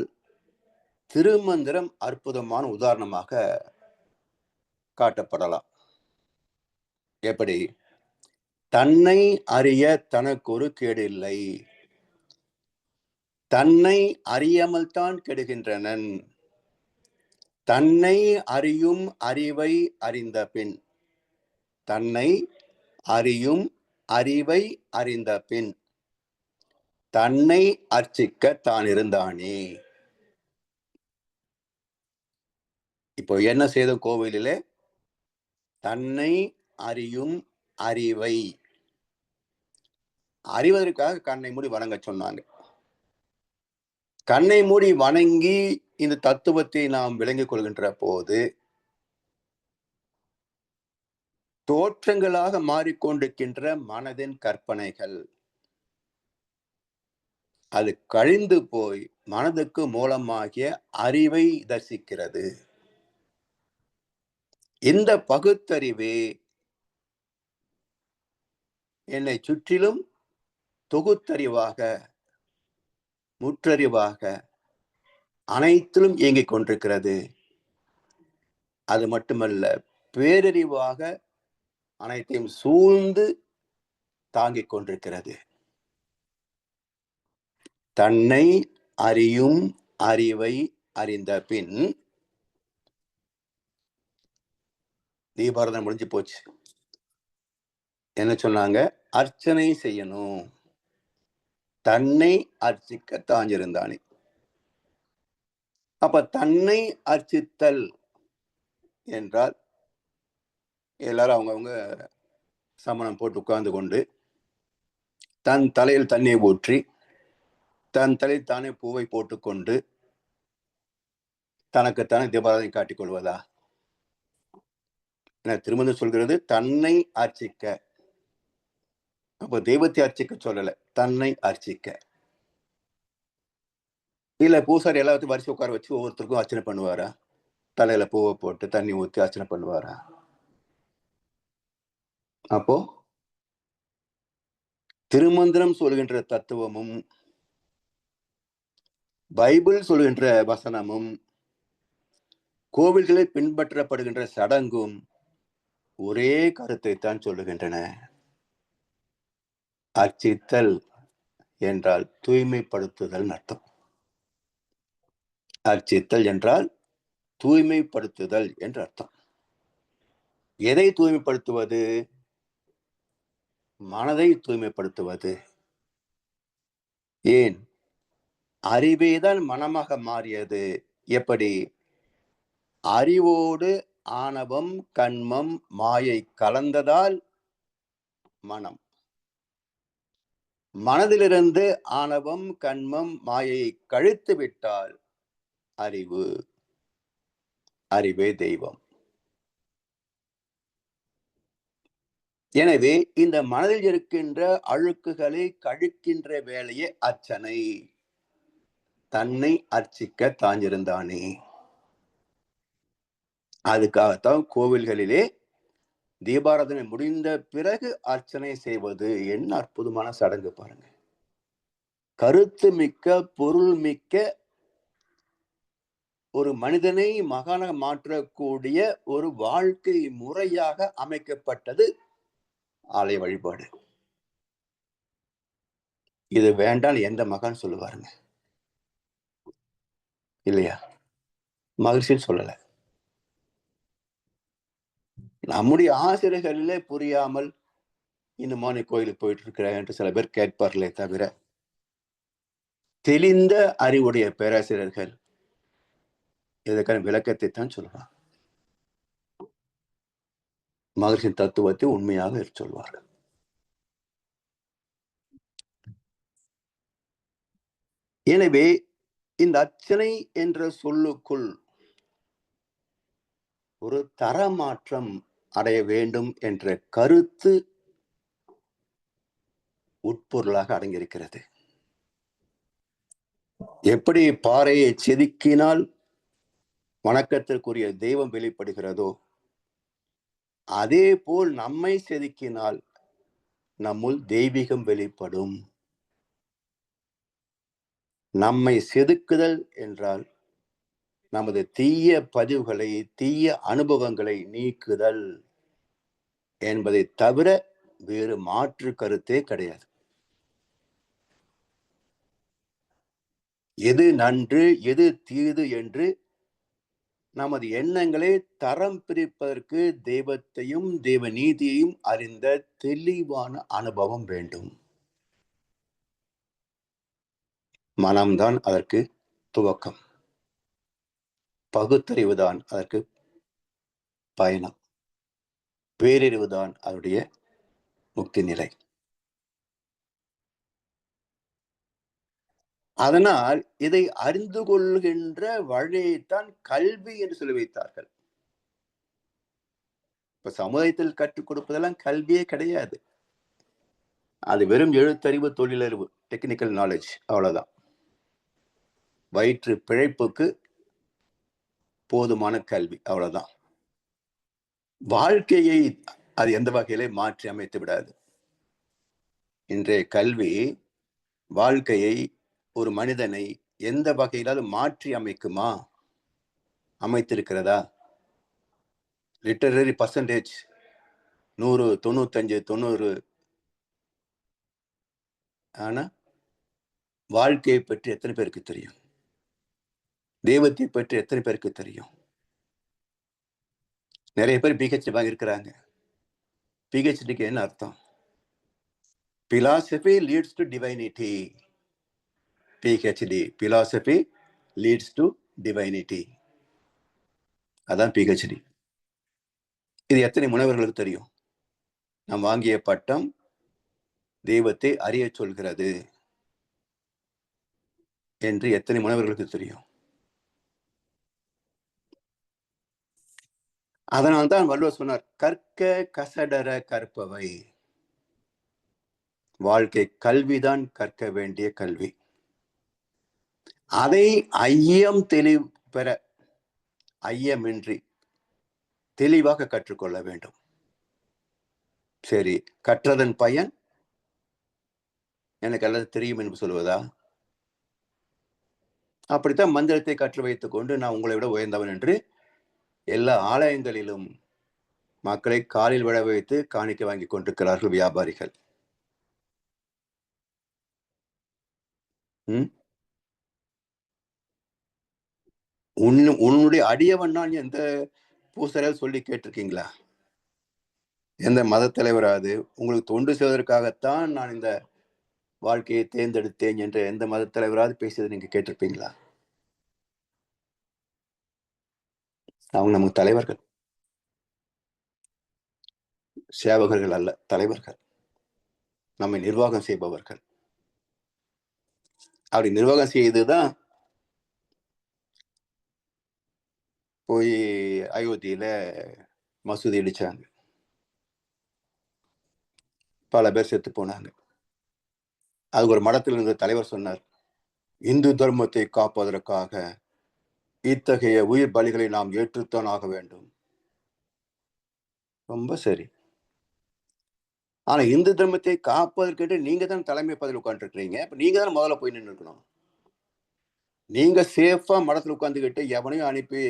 திருமந்திரம் அற்புதமான உதாரணமாக காட்டப்படலாம். எப்படி? தன்னை அறிய தனக்கு ஒரு கேடு இல்லை, தன்னை அறியாமல் தான் கெடுகின்றனன், தன்னை அறியும் அறிவை அறிந்த பின், தன்னை அறியும் அறிவை அறிந்த பின் தன்னை அர்ச்சிக்க தான் இருந்தானே. இப்போ என்ன செய்த கோவிலிலே? தன்னை அறியும் அறிவை அறிவதற்காக கண்ணை மூடி வணங்க சொன்னாங்க. கண்ணை மூடி வணங்கி இந்த தத்துவத்தை நாம் விளங்கிக் கொள்கின்ற போது தோற்றங்களாக மாறிக்கொண்டிருக்கின்ற மனதின் கற்பனைகள் அது கழிந்து போய் மனதுக்கு மூலமாகிய அறிவை தரிசிக்கிறது. இந்த பகுத்தறிவே என்னை சுற்றிலும் தொகுத்தறிவாக, முற்றறிவாக அனைத்திலும் இயங்கிக் கொண்டிருக்கிறது. அது மட்டுமல்ல, பேரறிவாக அனைத்தையும் சூழ்ந்து தாங்கிக் கொண்டிருக்கிறது. தன்னை அறியும் அறிவை அறிந்த பின் தீபாராதனை முடிஞ்சு போச்சு. என்ன சொன்னாங்க? அர்ச்சனை செய்யணும், தன்னை அர்ச்சிக்க தாஞ்சிருந்தானே. அப்ப தன்னை அர்ச்சித்தல் என்றால் எல்லாரும் அவங்கவுங்க சமணம் போட்டு உட்கார்ந்து கொண்டு தன் தலையில் தண்ணீர் ஊற்றி தன் தலையில் தானே பூவை போட்டுக்கொண்டு தனக்குத்தானே தீபாராதனை காட்டிக் கொள்வதா? திருமணம் சொல்கிறது தன்னை அர்ச்சிக்க. அப்போ தெய்வத்தை அர்ச்சிக்க சொல்லல, தன்னை அர்ச்சிக்க. இல்ல பூசாரி எல்லாத்தையும் வரிசை உட்கார வச்சு ஒவ்வொருத்தருக்கும் அர்ச்சனை பண்ணுவாரா? தலையில பூவை போட்டு தண்ணி ஊற்றி அர்ச்சனை பண்ணுவாரா? அப்போ திருமந்திரம் சொல்கின்ற தத்துவமும் பைபிள் சொல்கின்ற வசனமும் கோவில்களில் பின்பற்றப்படுகின்ற சடங்கும் ஒரே கருத்தை தான் சொல்லுகின்றன. அர்ச்சித்தல் என்றால் தூய்மைப்படுத்துதல் அர்த்தம். அர்ச்சித்தல் என்றால் தூய்மைப்படுத்துதல் என்று அர்த்தம். எதை தூய்மைப்படுத்துவது? மனதை தூய்மைப்படுத்துவது. ஏன்? அறிவேதான் மனமாக மாறியது. எப்படி? அறிவோடு ஆணவம், கண்மம், மாயை கலந்ததால் மனம். மனதிலிருந்து ஆணவம், கண்மம், மாயையை கழித்து விட்டால் அறிவு. அறிவே தெய்வம். எனவே இந்த மனதில் இருக்கின்ற அழுக்குகளை கழிக்கின்ற வேலையே அர்ச்சனை. தன்னை அர்ச்சிக்க தாஞ்சிருந்தானே. அதுக்காகத்தான் கோவில்களிலே தீபாராதனை முடிந்த பிறகு அர்ச்சனை செய்வது. என்ன அற்புதமான சடங்கு பாருங்க. கருத்து மிக்க, பொருள் மிக்க ஒரு மனிதனை மகானாக மாற்றக்கூடிய ஒரு வாழ்க்கை முறையாக அமைக்கப்பட்டது ஆலய வழிபாடு. இது வேண்டாம் எந்த மகான் சொல்லுவாருங்க? இல்லையா? மகிழ்ச்சின்னு சொல்லல. நம்முடைய ஆசிரியர்களிலே புரியாமல் இன்னுமா நீ கோயிலுக்கு போயிட்டு இருக்கிற என்று சில பேர் கேட்பார்களே தவிர, தெளிந்த அறிவுடைய பேராசிரியர்கள் இதற்கான விளக்கத்தை தான் சொல்லுவாங்க. மகிழ்ச்சியின் தத்துவத்தை உண்மையாக சொல்வார்கள். எனவே இந்த அர்ச்சனை என்ற சொல்லுக்குள் ஒரு தரமாற்றம் அடைய வேண்டும் என்ற கருத்து உட்பொருளாக அடங்கியிருக்கிறது. எப்படி பாறையை செதுக்கினால் வணக்கத்திற்குரிய தெய்வம் வெளிப்படுகிறதோ, அதே போல் நம்மை செதுக்கினால் நம்முள் தெய்வீகம் வெளிப்படும். நம்மை செதுக்குதல் என்றால் நமது தீய பதிவுகளை, தீய அனுபவங்களை நீக்குதல் என்பதை தவிர வேறு மாற்று கருத்தே கிடையாது. எது நன்று, எது தீது என்று நமது எண்ணங்களை தரம் பிரிப்பதற்கு தெய்வத்தையும் தெய்வ நீதியையும் அறிந்த தெளிவான அனுபவம் வேண்டும். மனம்தான் அதற்கு துவக்கம். பகுத்தறிவுதான் அதற்கு பயணம். பேரறிவுதான் அவருடைய முக்தி நிலை. அதனால் இதை அறிந்து கொள்கின்ற வழியைத்தான் கல்வி என்று சொல்லி வைத்தார்கள். இப்ப சமுதாயத்தில் கற்றுக் கொடுப்பதெல்லாம் கல்வியே கிடையாது. அது வெறும் எழுத்தறிவு, தொழிலறிவு, டெக்னிக்கல் நாலேஜ், அவ்வளவுதான். வயிற்று பிழைப்புக்கு போதுமான கல்வி, அவ்வளவுதான். வாழ்க்கையை அது எந்த வகையிலே மாற்றி அமைத்து விடாது. இன்றைய கல்வி வாழ்க்கையை, ஒரு மனிதனை எந்த வகையிலாவது மாற்றி அமைக்குமா? அமைத்திருக்கிறதா? Literary percentage 100, 95, 90. ஆனா வாழ்க்கையை பற்றி எத்தனை பேருக்கு தெரியும்? தெய்வத்தை பற்றி எத்தனை பேருக்கு தெரியும்? நிறைய பேர் பிஹெச்டி வாங்கியிருக்கிறாங்க. பிஹெச்டிக்கு என்ன அர்த்தம்? Philosophy leads to divinity. PhD, philosophy leads to divinity. அதான் பிஹெச்டி. இது எத்தனை முனைவர்களுக்கு தெரியும்? நாம் வாங்கிய பட்டம் தெய்வத்தை அறிய சொல்கிறது என்று எத்தனை முனைவர்களுக்கு தெரியும்? அதனால்தான் வள்ளுவர் சொன்னார், கற்க கசடர கற்பவை. வாழ்க்கை கல்விதான் கற்க வேண்டிய கல்வி. அதை ஐயம் தெளிவு பெற, ஐயமின்றி தெளிவாக கற்றுக்கொள்ள வேண்டும். சரி, கற்றதன் பயன் எனக்கு எல்லாம் தெரியும் என்று சொல்வதா? அப்படித்தான் மந்திரத்தை கற்று வைத்துக் கொண்டு நான் உங்களை விட உயர்ந்தவன் என்று எல்லா ஆலயங்களிலும் மக்களை காலில் விழ வைத்து காணிக்கை வாங்கி கொண்டிருக்கிறார்கள் வியாபாரிகள். உன்னுடைய அடியவன் நான் எந்த பூசரையால் சொல்லி கேட்டிருக்கீங்களா? எந்த மத தலைவராது உங்களுக்கு தொண்டு செய்வதற்காகத்தான் நான் இந்த வாழ்க்கையை தேர்ந்தெடுத்தேன் என்று எந்த மத தலைவராது பேசியதை நீங்க கேட்டிருப்பீங்களா? அவங்க நமக்கு தலைவர்கள், சேவகர்கள் அல்ல, தலைவர்கள், நம்மை நிர்வாகம் செய்பவர்கள். அப்படி நிர்வாகம் செய்துதான் போய் அயோத்தியில மசூதி இடிச்சாங்க. பல பேர் செத்து போனாங்க. அதுக்கு ஒரு மடத்தில் இருந்த தலைவர் சொன்னார், இந்து தர்மத்தை காப்பதற்காக இத்தகைய உயிர் பலிகளை நாம் ஏற்றுத்தான் ஆக வேண்டும். ரொம்ப சரி. ஆனா இந்து தர்மத்தை காப்பதற்கு நீங்க தான் தலைமை பதவியில் உட்காந்துருக்கீங்க. இப்ப நீங்க தான் முதல்ல போய் நின்று இருக்கணும். நீங்க சேஃபா மடத்துல உட்காந்துக்கிட்டு எவனையும் அனுப்பி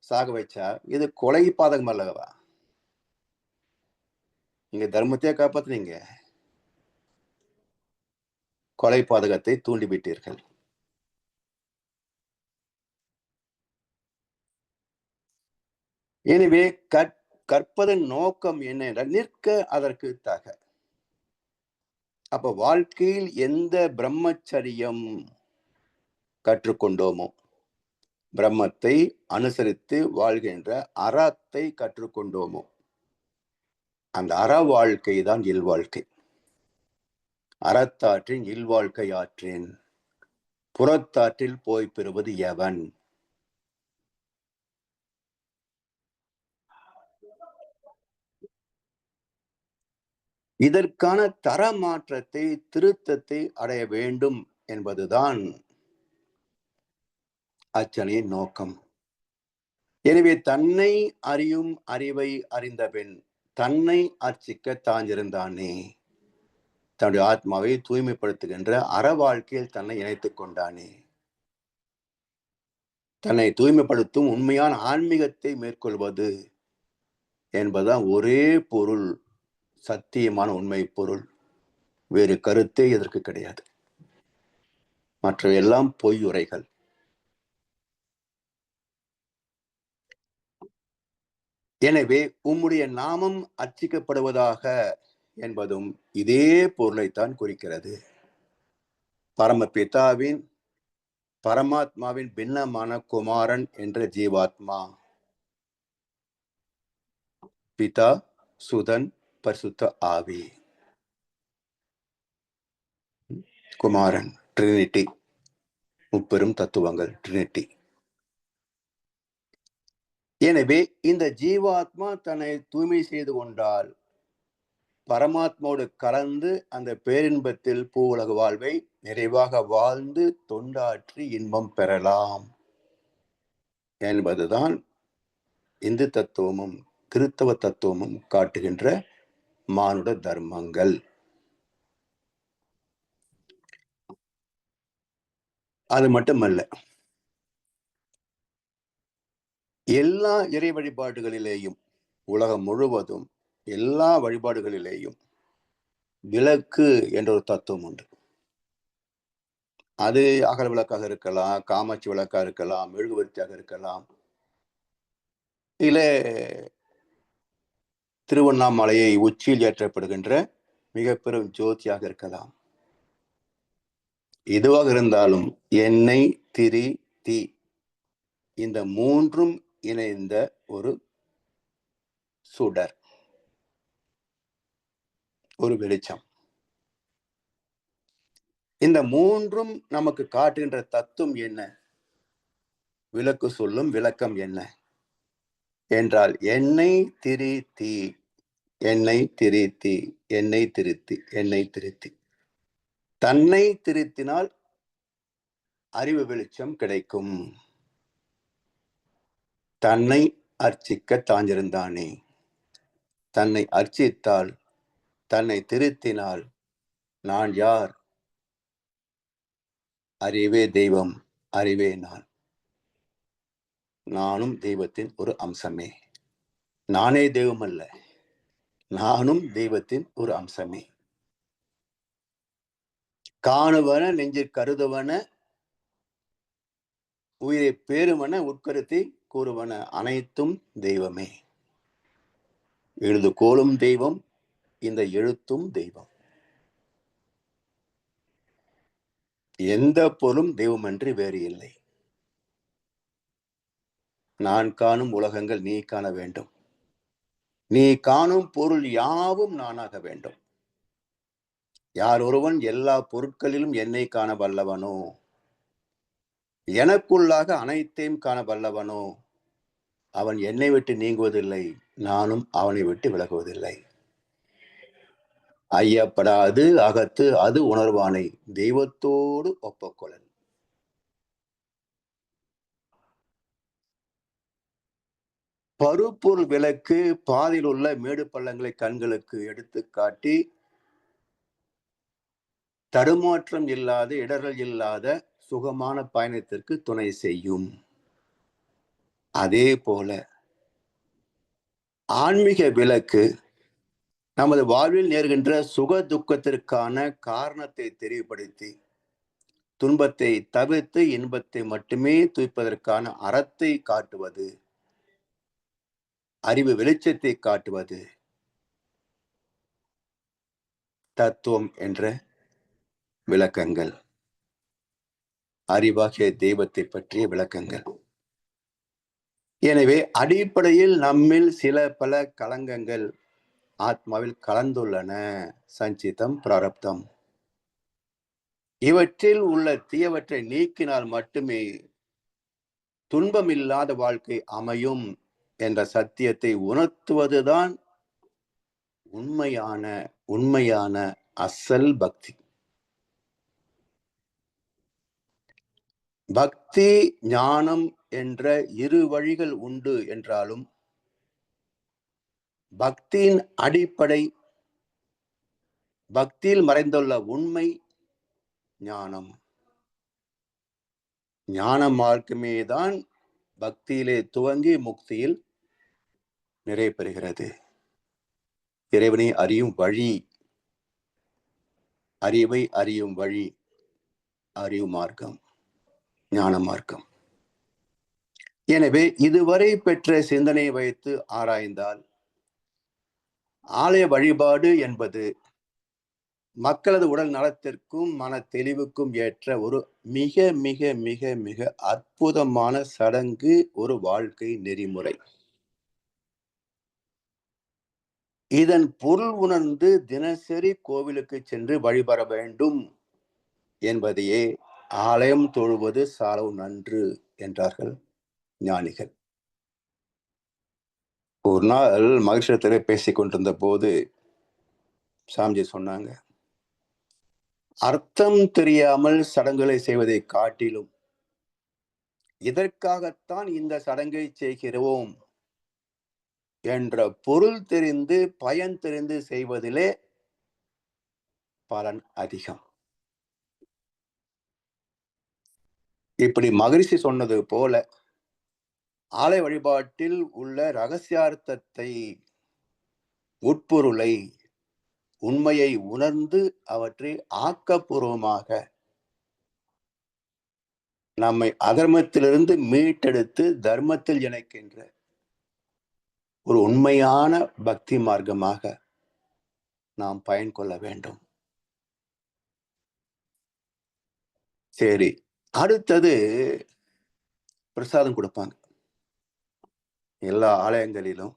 சாக வச்சா இது கொலை பாதகம் அல்லவா? நீங்க தர்மத்தையே காப்பாத்துனீங்க, கொலை பாதகத்தை தூண்டிவிட்டீர்கள். எனவே கற்பதன் நோக்கம் என்ன என்றால் நிற்க அதற்கு தக. அப்ப வாழ்க்கையில் எந்த பிரம்மச்சரியம் கற்றுக்கொண்டோமோ, பிரம்மத்தை அனுசரித்து வாழ்கின்ற அறத்தை கற்றுக்கொண்டோமோ, அந்த அற வாழ்க்கை தான் இல்வாழ்க்கை. அறத்தாற்றின் இல்வாழ்க்கை ஆற்றின் புறத்தாற்றில் போய் பெறுவது எவன்? இதற்கான தர மாற்றத்தை, திருத்தத்தை அடைய வேண்டும் என்பதுதான் அச்சனையின் நோக்கம். எனவே தன்னை அறியும் அறிவை அறிந்தபின் தன்னை அர்ச்சிக்க தான் இருந்தானே, தன்னுடைய ஆத்மாவை தூய்மைப்படுத்துகின்ற அற வாழ்க்கையில் தன்னை இணைத்துக் கொண்டானே, தன்னை தூய்மைப்படுத்தும் உண்மையான ஆன்மீகத்தை மேற்கொள்வது என்பதுதான் ஒரே பொருள், சத்தியமான உண்மை பொருள். வேறு கருத்தே இதற்கு கிடையாது. மற்றவையெல்லாம் பொய்யுரைகள். எனவே உம்முடைய நாமம் அர்ச்சிக்கப்படுவதாக என்பதும் இதே பொருளைத்தான் குறிக்கிறது. பரமபிதாவின், பரமாத்மாவின் பின்னமான குமாரன் என்ற ஜீவாத்மா, பிதா, சுதன், பரிசுத்த ஆவி, குமாரன், ட்ரினிட்டி, முப்பெரும் தத்துவங்கள், ட்ரினிட்டி. எனவே இந்த ஜீவாத்மா தன்னை தூய்மை செய்து கொண்டால் பரமாத்மாவோடு கலந்து அந்த பேரின்பத்தில் பூவுலக வாழ்வை நிறைவாக வாழ்ந்து தொண்டாற்றி இன்பம் பெறலாம் என்பதுதான் இந்து தத்துவமும் கிறிஸ்தவ தத்துவமும் காட்டுகின்ற மானுட தர்மங்கள். அது மட்டுமல்ல, எல்லா இறை வழிபாடுகளிலேயும், உலகம் முழுவதும் எல்லா வழிபாடுகளிலேயும் விளக்கு என்ற ஒரு தத்துவம் உண்டு. அது அகல் விளக்காக இருக்கலாம், காமாட்சி விளக்காக இருக்கலாம், மெழுகுவர்த்தியாக இருக்கலாம், இல்ல திருவண்ணாமலையை உச்சியில் ஏற்றப்படுகின்ற மிக பெரும் ஜோதியாக இருக்கலாம். எதுவாக இருந்தாலும் எண்ணெய், திரி, தீ, இந்த மூன்றும் இணைந்த ஒரு சுடர், ஒரு வெளிச்சம். இந்த மூன்றும் நமக்கு காட்டுகின்ற தத்துவம் என்ன? விளக்கு சொல்லும் விளக்கம் என்ன என்றால் எண்ணெய், திரி, தீ, எண்ணெய், திரி, தீ, எண்ணெய் திருத்தி, எண்ணெய் திருத்தி. தன்னை திருத்தினால் அறிவு வெளிச்சம் கிடைக்கும். தன்னை அர்ச்சிக்க தாஞ்சிருந்தானே, தன்னை அர்ச்சித்தால், தன்னை திருத்தினால் நான் யார்? அறிவே தெய்வம், அறிவே நான். நானும் தெய்வத்தின் ஒரு அம்சமே. நானே தெய்வம் அல்ல, நானும் தெய்வத்தின் ஒரு அம்சமே. காணுவன நெஞ்சில் கருதுவன, உயிரை பேருவன உட்கருத்தை கூறுவன அனைத்தும் தெய்வமே. எழுதுகோளும் தெய்வம், இந்த எழுத்தும் தெய்வம். எந்த பொருளும் தெய்வமன்றி வேறு இல்லை. நான் காணும் உலகங்கள் நீ காண வேண்டும். நீ காணும் பொருள் யாவும் நானாக வேண்டும். யார் ஒருவன் எல்லா பொருட்களிலும் என்னை காண வல்லவனோ, எனக்குள்ளாக அனைத்தையும் காண வல்லவனோ, அவன் என்னை விட்டு நீங்குவதில்லை, நானும் அவனை விட்டு விலகுவதில்லை. ஐயப்படாது அகத்து அது உணர்வானை தெய்வத்தோடு ஒப்பக்கொள்ளல். பருப்பொருள் விளக்கு பாதையில் உள்ள மேடு பள்ளங்களை கண்களுக்கு எடுத்து காட்டி தடுமாற்றம் இல்லாத இடர்கள் இல்லாத சுகமான பயணத்திற்கு துணை செய்யும். அதே போல ஆன்மீக விளக்கு நமது வாழ்வில் நேர்கின்ற சுக துக்கத்திற்கான காரணத்தை தெளிவுபடுத்தி துன்பத்தை தவிர்த்து இன்பத்தை மட்டுமே துய்ப்பதற்கான அறத்தை காட்டுவது, அறிவு வெளிச்சத்தை காட்டுவது, தத்துவம் என்ற விளக்கங்கள், அறிவாகிய தெய்வத்தை பற்றிய விளக்கங்கள். எனவே அடிப்படையில் நம்மில் சில பல களங்கங்கள் ஆத்மாவில் கலந்துள்ளன. சஞ்சிதம், பிராரப்தம். இவற்றில் உள்ள தீயவற்றை நீக்கினால் மட்டுமே துன்பமில்லாத வாழ்க்கை அமையும் என்ற சத்தியத்தை உணர்த்துவதுதான் உண்மையான அசல் பக்தி. பக்தி ஞானம் என்ற இரு வழிகள் உண்டு என்றாலும் பக்தியின் அடிப்படை, பக்தியில் மறைந்துள்ள உண்மை ஞானம். ஞான மார்க்கமே தான் பக்தியிலே துவங்கி முக்தியில் நிறைவு பெறுகிறது. இறைவனை அறியும் வழி, அறிவை அறியும் வழி, அறிவு மார்க்கம், ஞான மார்க்கம். எனவே இதுவரை பெற்ற சிந்தனையை வைத்து ஆராய்ந்தால் ஆலய வழிபாடு என்பது மக்களது உடல் நலத்திற்கும் மன தெளிவுக்கும் ஏற்ற ஒரு மிக மிக மிக மிக அற்புதமான சடங்கு, ஒரு வாழ்க்கை நெறிமுறை. இதன் பொருள் உணர்ந்து தினசரி கோவிலுக்கு சென்று வழிபட வேண்டும் என்பதையே ஆலயம் தொழுவது சாலவு நன்று என்றார்கள் ஞானிகள். ஒரு நாள் மகிழ்ச்சியத்திலே பேசிக் கொண்டிருந்த போது சாமிஜி சொன்னாங்க, அர்த்தம் தெரியாமல் சடங்குகளை செய்வதை காட்டிலும் இதற்காகத்தான் இந்த சடங்கை செய்கிறோம் என்ற பொருள் தெரிந்து பயன் தெரிந்து செய்வதிலே பலன் அதிகம். இப்படி மகிழ்ச்சி சொன்னது போல ஆலய வழிபாட்டில் உள்ள ரகசியார்த்தத்தை, உட்பொருளை, உண்மையை உணர்ந்து அவற்றை ஆக்கப்பூர்வமாக நம்மை அதர்மத்திலிருந்து மீட்டெடுத்து தர்மத்தில் இணைக்கின்ற ஒரு உண்மையான பக்தி மார்க்கமாக நாம் பயன் கொள்ள வேண்டும். சரி, அடுத்தது பிரசாதம் கொடுப்பாங்க. எல்லா ஆலயங்களிலும்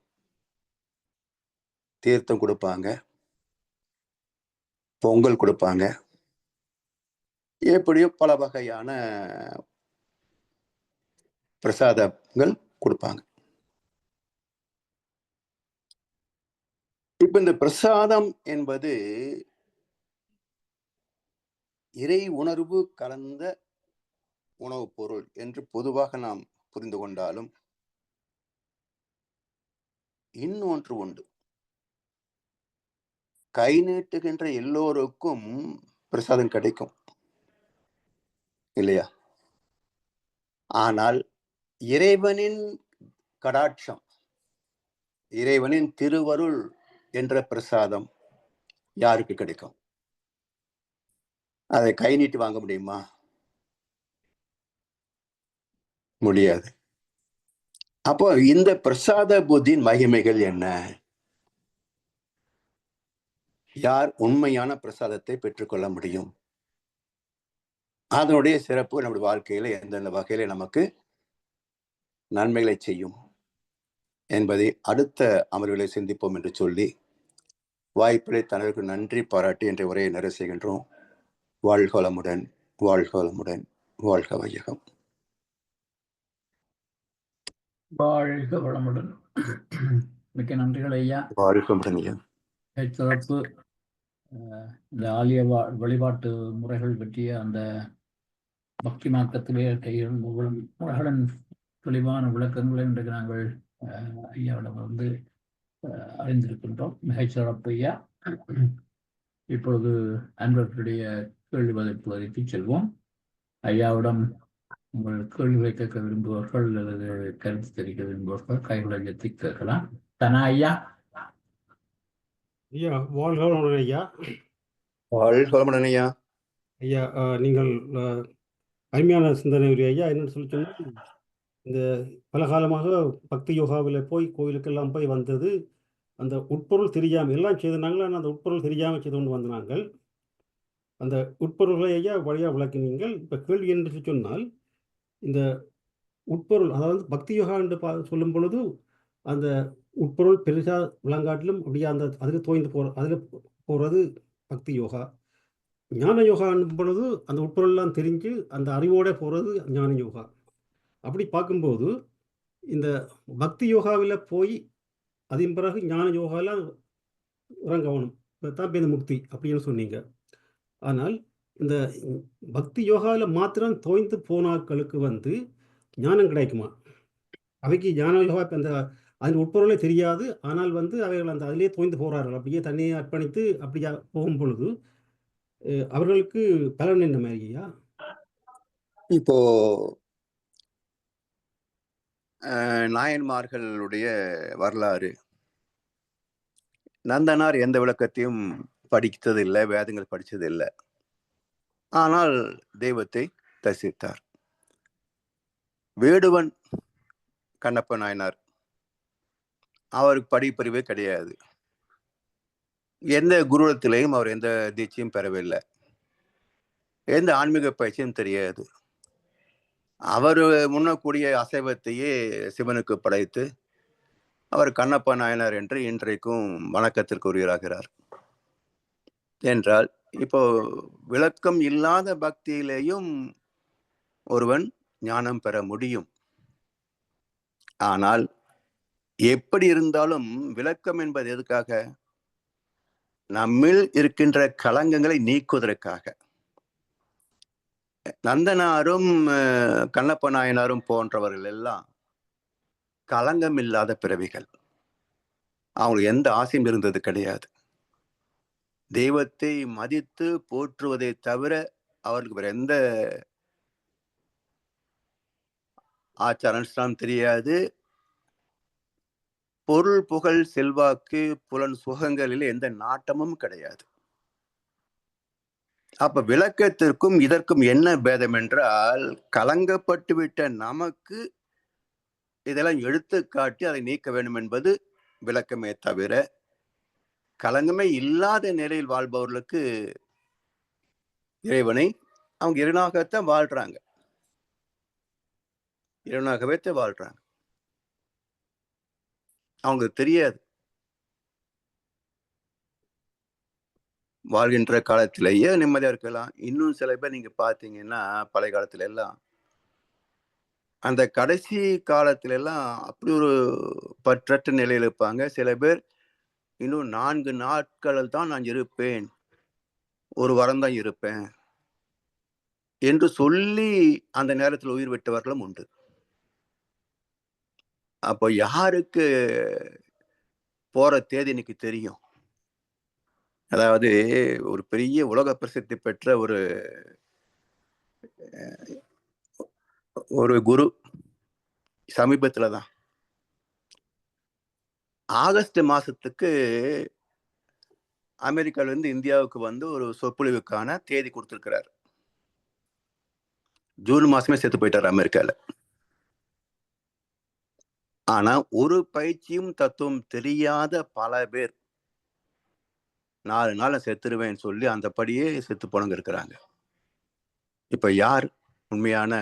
தீர்த்தம் கொடுப்பாங்க, பொங்கல் கொடுப்பாங்க, எப்படியோ பல வகையான பிரசாதங்கள் கொடுப்பாங்க. இப்ப இந்த பிரசாதம் என்பது இறை உணர்வு கலந்த உணவுப் பொருள் என்று பொதுவாக நாம் புரிந்து கொண்டாலும் இன்னொன்று உண்டு. கை நீட்டுகின்ற எல்லோருக்கும் பிரசாதம் கிடைக்கும் இல்லையா? ஆனால் இறைவனின் கடாட்சம், இறைவனின் திருவருள் என்ற பிரசாதம் யாருக்கு கிடைக்கும்? அதை கை நீட்டி வாங்க முடியுமா? முடியாது. அப்போ இந்த பிரசாத புத்தியின் மகிமைகள் என்ன? யார் உண்மையான பிரசாதத்தை பெற்றுக்கொள்ள முடியும்? அதனுடைய சிறப்பு நம்முடைய வாழ்க்கையில எந்தெந்த வகையில நமக்கு நன்மைகளை செய்யும் என்பதை அடுத்த அமர்வுகளை சிந்திப்போம் என்று சொல்லி வாய்ப்பிலை தலைவருக்கு நன்றி பாராட்டி என்ற உரையை நிறைவு செய்கின்றோம். வாழ்க வளமுடன், வாழ்க வளமுடன், வாழ்க வையகம். வாழ்க வளமுடன். மிக்க நன்றிகள் ஐயா. வாழ்க வளமுடன் ஐயா. சிறப்பு. இந்த ஆலய வழிபாட்டு முறைகள் பற்றிய அந்த பக்தி மார்க்கத்திலே கையில் முறைகளின் தெளிவான விளக்கங்களை இன்றைக்கு நாங்கள் ஐயாவிடம் வந்து அறிந்திருக்கின்றோம். மிகச்சிறப்பு ஐயா. இப்பொழுது அன்பர்களுடைய கேள்வி பதில் செல்வோம். ஐயாவிடம் உங்கள் கேள்விகளை கேட்க விரும்புவர்கள் அல்லது கருத்து தெரிவிக்க விரும்புவர்கள் கைகளை எத்தி கேட்கலாம். தானா ஐயா? ஐயா வாழ்க வளமுடன் ஐயா. வாழ்க வளமுடன் ஐயா. ஐயா நீங்கள் அருமையான சிந்தனை ஐயா. என்னன்னு சொல்லி சொன்னால், இந்த பல காலமாக பக்தி யோகாவில் போய் கோயிலுக்கெல்லாம் போய் வந்தது, அந்த உட்பொருள் தெரியாமல் எல்லாம் செய்தாங்களா, அந்த உட்பொருள் தெரியாமல் செய்து கொண்டு வந்த நாங்கள் அந்த உட்பொருள்களை ஐயா வழியாக விளக்கினீங்கள். இப்போ கேள்வி என்று சொன்னால், இந்த உட்பொருள் அதாவது பக்தி யோகா என்று சொல்லும் பொழுது அந்த உட்பொருள் பெருசாக விளங்காட்டிலும் அப்படியே அந்த அதில் தோய்ந்து அதில் போகிறது பக்தி யோகா. ஞான யோகா பொழுது அந்த உட்பொருள்லாம் தெரிஞ்சு அந்த அறிவோட போகிறது ஞான யோகா. அப்படி பார்க்கும்போது இந்த பக்தி யோகாவில் போய் அதன் பிறகு ஞான யோகாவில் இறங்கணும், தான் இந்த முக்தி அப்படின்னு சொன்னீங்க. ஆனால் இந்த பக்தி யோகாவில் மாத்திரம் தோய்ந்து போனாக்களுக்கு வந்து ஞானம் கிடைக்குமா? அவைக்கு ஞான யோகா அந்த அதன் உட்பொருளே தெரியாது, ஆனால் வந்து அவைகள் அந்த அதிலே தோய்ந்து போகிறார்கள். அப்படியே தண்ணியை அர்ப்பணித்து அப்படியா போகும் பொழுது அவர்களுக்கு பலன் என்ன மாதிரியா? இப்போ நாயன்மார்களுடைய வரலாறு, நந்தனார் எந்த விளக்கத்தையும் படித்தது இல்லை, வேதங்கள் படித்தது இல்லை. ஆனால் தெய்வத்தை தரிசித்தார். வேடுவன் கண்ணப்ப நாயனார், அவருக்கு படிப்பறிவே கிடையாது. எந்த குருடத்திலையும் அவர் எந்த தீட்சையும் பெறவில்லை, எந்த ஆன்மீக பயிற்சியும் தெரியாது. அவர் முன்னக்கூடிய அசைவத்தையே சிவனுக்கு படைத்து அவர் கண்ணப்ப நாயனார் என்று இன்றைக்கும் வணக்கத்திற்கு உரியராகிறார். என்றால் இப்போ விளக்கம் இல்லாத பக்தியிலேயும் ஒருவன் ஞானம் பெற முடியும். ஆனால் எப்படி இருந்தாலும் விளக்கம் என்பது எதுக்காக? நம்மில் இருக்கின்ற களங்கங்களை நீக்குவதற்காக. நந்தனாரும் கண்ணப்ப நாயனாரும் போன்றவர்கள் எல்லாம் களங்கம் இல்லாத பிறவிகள். அவங்களுக்கு எந்த ஆசையும் இருந்தது கிடையாது. தெய்வத்தை மதித்து போற்றுவதை தவிர அவருக்கு வேற எந்த ஆச்சார அனுஷ்டானம் தெரியாது. பொருள் புகழ் செல்வாக்கு புலன் சுகங்களில் எந்த நாட்டமும் கிடையாது. அப்ப விளக்கத்திற்கும் இதற்கும் என்ன பேதம் என்றால், கலங்கப்பட்டுவிட்ட நமக்கு இதெல்லாம் எடுத்து காட்டி அதை நீக்க வேண்டும் என்பது விளக்கமே தவிர, கலங்கமே இல்லாத நிலையில் வாழ்பவர்களுக்கு இறைவனை அவங்க இறைவனாகத்தான் வாழ்றாங்க, இறைவனாகவே வாழ்றாங்க. அவங்களுக்கு தெரியாது. வாழ்கின்ற காலத்திலேயே நிம்மதியா இருக்கலாம். இன்னும் சில பேர் நீங்க பாத்தீங்கன்னா பழைய காலத்துல எல்லாம், அந்த கடைசி காலத்துல எல்லாம் அப்படி ஒரு பற்றற்ற நிலையில் இருப்பாங்க. சில பேர் இன்னும் 4 நாட்கள் தான் நான் இருப்பேன், ஒரு வாரம் தான் இருப்பேன் என்று சொல்லி அந்த நேரத்தில் உயிர் விட்டவர்களும் உண்டு. அப்போ யாருக்கு போற தேதி இன்னைக்கு தெரியும்? அதாவது ஒரு பெரிய உலக பிரசித்தி பெற்ற ஒரு குரு சமீபத்துலதான் ஆகஸ்ட் மாசத்துக்கு அமெரிக்கால இருந்து இந்தியாவுக்கு வந்து ஒரு சொற்பொழிவுக்கான தேதி கொடுத்திருக்கிறார். ஜூன் மாசமே செத்து போயிட்டார் அமெரிக்கால. ஆனா ஒரு பயிற்சியும் தத்துவம் தெரியாத பல பேர் 4 நாள் செத்துருவேன்னு சொல்லி அந்த படியே செத்து போனவங்க இருக்கிறாங்க. இப்ப யார் உண்மையான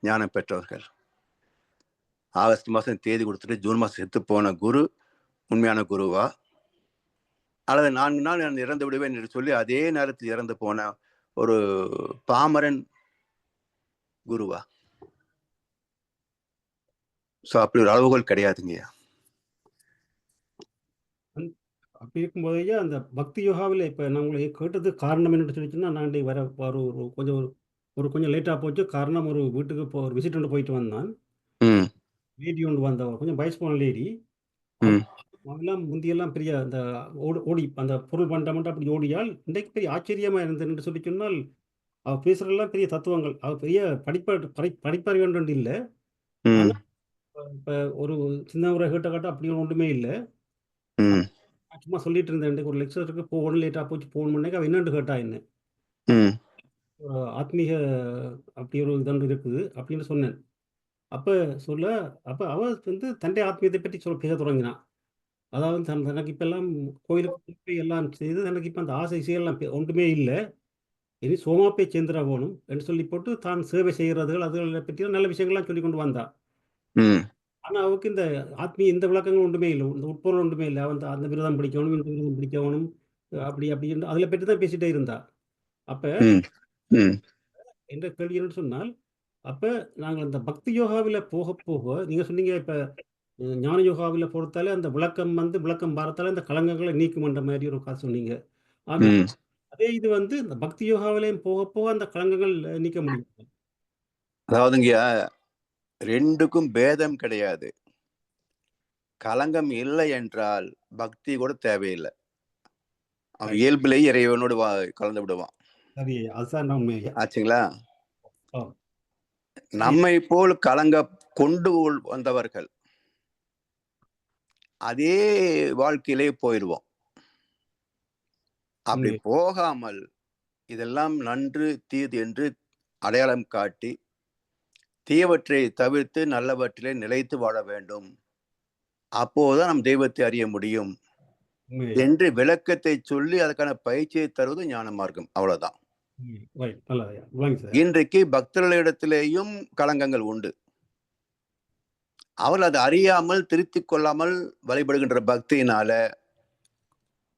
ஞானம் பெற்றவர்கள்? ஆகஸ்ட் மாதம் தேதி கொடுத்துட்டு ஜூன் மாதம் செத்து போன குரு உண்மையான குருவா, அல்லது 4 நாள் நான் இறந்து விடுவேன் என்று சொல்லி அதே நேரத்தில் இறந்து போன ஒரு பாமரன் குருவா? ஸோ அப்படி ஒரு அளவுகோல் கிடையாதுங்கய்யா. அப்படி இருக்கும்போது ஐயா, அந்த பக்தி யோகாவில் இப்போ நான் உங்களை கேட்டதுக்கு காரணம் என்னன்னு சொல்லிச்சுன்னா, நான் இன்றைக்கு வர கொஞ்சம் லேட்டாக போச்சு. காரணம், ஒரு வீட்டுக்கு ஒரு விசிட் ஒன்று போயிட்டு வந்தான். ம் லேடி ஒன்று வந்த கொஞ்சம் வயசு போன லேடி. ம் அவெல்லாம் முந்தியெல்லாம் பெரிய அந்த ஓடி அந்த பொருள் பண்டமெண்ட் அப்படி ஓடியால் இன்றைக்கு பெரிய ஆச்சரியமாக இருந்ததுன்னு சொல்லி சொன்னால், அவள் பேசுகிறதெல்லாம் பெரிய தத்துவங்கள். அவள் பெரிய படிப்பறிவு ஒன்று இல்லை. ம் ஆனால் இப்போ ஒரு சின்ன ஒரு கேட்ட அப்படி ஒன்றுமே இல்லை. ம் நான் சும்மா சொல்லிட்டு இருந்தேன், இன்றைக்கு ஒரு லெக்சருக்கு போகணும், லேட்டாக போச்சு போகணும்னே. அவள் என்னென்னு கேட்டா என்ன, ம் ஆத்மீக அப்படி ஒரு இதொன்று இருக்குது அப்படின்னு சொன்னேன். அப்போ அப்போ அவள் தன்னுடைய ஆத்மீயத்தை பற்றி பேச தொடங்கினான். அதாவது தனக்கு இப்பெல்லாம் கோயிலுக்கு போய் எல்லாம் செய்து தனக்கு இப்போ அந்த ஆசை இசையெல்லாம் ஒன்றுமே இல்லை. இனி சோமாப்பை சேர்ந்துட போகணும் என்று சொல்லி போட்டு தான் சேவை செய்கிறதுகள் அதுகளை பற்றி நல்ல விஷயங்கள்லாம் சொல்லி கொண்டு வந்தா. ம் ஆனால் அவருக்கு இந்த ஆத்மீய இந்த விளக்கங்கள் ஒன்றுமே இல்லை, இந்த உட்பொருள் ஒன்றுமே இல்லை. அவன் அந்த விரதம் பிடிக்கணும், இந்த விரதம் பிடிக்கணும், அப்படி அதில் பற்றி தான் பேசிகிட்டே இருந்தா. அப்போ ம் ம் என்ற கேள்வி என்னன்னு சொன்னால், அப்போ நாங்கள் அந்த பக்தி யோகாவில் போக போக நீங்கள் சொன்னீங்க, இப்போ ஞான யோகாவில் பொறுத்தாலே அந்த விளக்கம் பாரத்தாலே அந்த களங்கங்களை நீக்குமன்ற மாதிரி ஒரு காசு சொன்னீங்க. ஆனால் ம் அதே இது இந்த பக்தி யோகாவிலையும் போக போக அந்த களங்கங்கள் நீக்க முடியும். அதாவதுங்கய்யா, ரெண்டுக்கும் பேதம் கிடையாது. களங்கம் இல்லை என்றால் பக்தி கூட தேவையில்லை. அவன் இயல்பிலேயே இறைவனோடு கலந்து விடுவான். சரி, அதுதான் உண்மை. ஆச்சுங்களா? ஓ, நம்மை போல் கலங்க கொண்டு வந்தவர்கள் அதே வாழ்க்கையிலே போயிடுவோம். அப்படி போகாமல் இதெல்லாம் நன்று தீது என்று அடையாளம் காட்டி தீயவற்றை தவிர்த்து நல்லவற்றிலே நிலைத்து வாழ வேண்டும். அப்போதுதான் நம் தெய்வத்தை அறிய முடியும் என்று விளக்கத்தை சொல்லி அதற்கான பயிற்சியை தருவது ஞான மார்க்கம். அவ்வளவுதான். இன்றைக்கு பக்தர்களிடத்திலேயும் களங்கங்கள் உண்டு. அவர்கள் அதை அறியாமல் திருத்திக் கொள்ளாமல் வழிபடுகின்ற பக்தியினால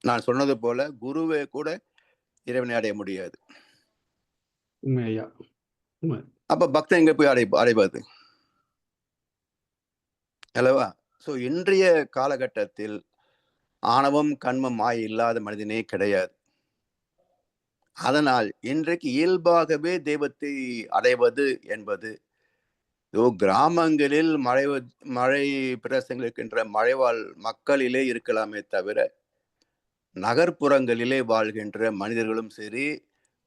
நான் சொன்னது போல குருவே கூட இறைவனை அடைய முடியாது. அப்ப பக்தன் எங்க போய் அடைவது அல்லவா? சோ இன்றைய காலகட்டத்தில் ஆணவம் கண்மம் மாய் இல்லாத மனிதனே கிடையாது. அதனால் இன்றைக்கு இயல்பாகவே தெய்வத்தை அடைவது என்பது கிராமங்களில் மழை பிரதேசங்கள் இருக்கின்ற மழைவாழ் மக்களிலே இருக்கலாமே தவிர நகர்ப்புறங்களிலே வாழ்கின்ற மனிதர்களும் சரி,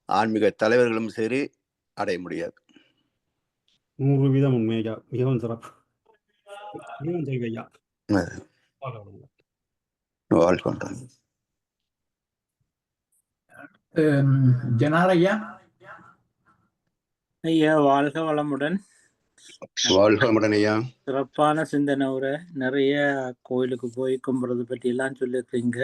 ஆன்மீக தலைவர்களும் சரி அடைய முடியாது. 100% உண்மையா. மிகவும் சிறப்பு. மிகவும் தெய்வையா. ஜனாரையா ஐயா, வாழ்க வளமுடன். வாழ்க வளமுடன் ஐயா. சிறப்பான சிந்தனை உரை. நிறைய கோயிலுக்கு போய் கும்புறது பற்றி எல்லாம் சொல்லியிருக்கீங்க.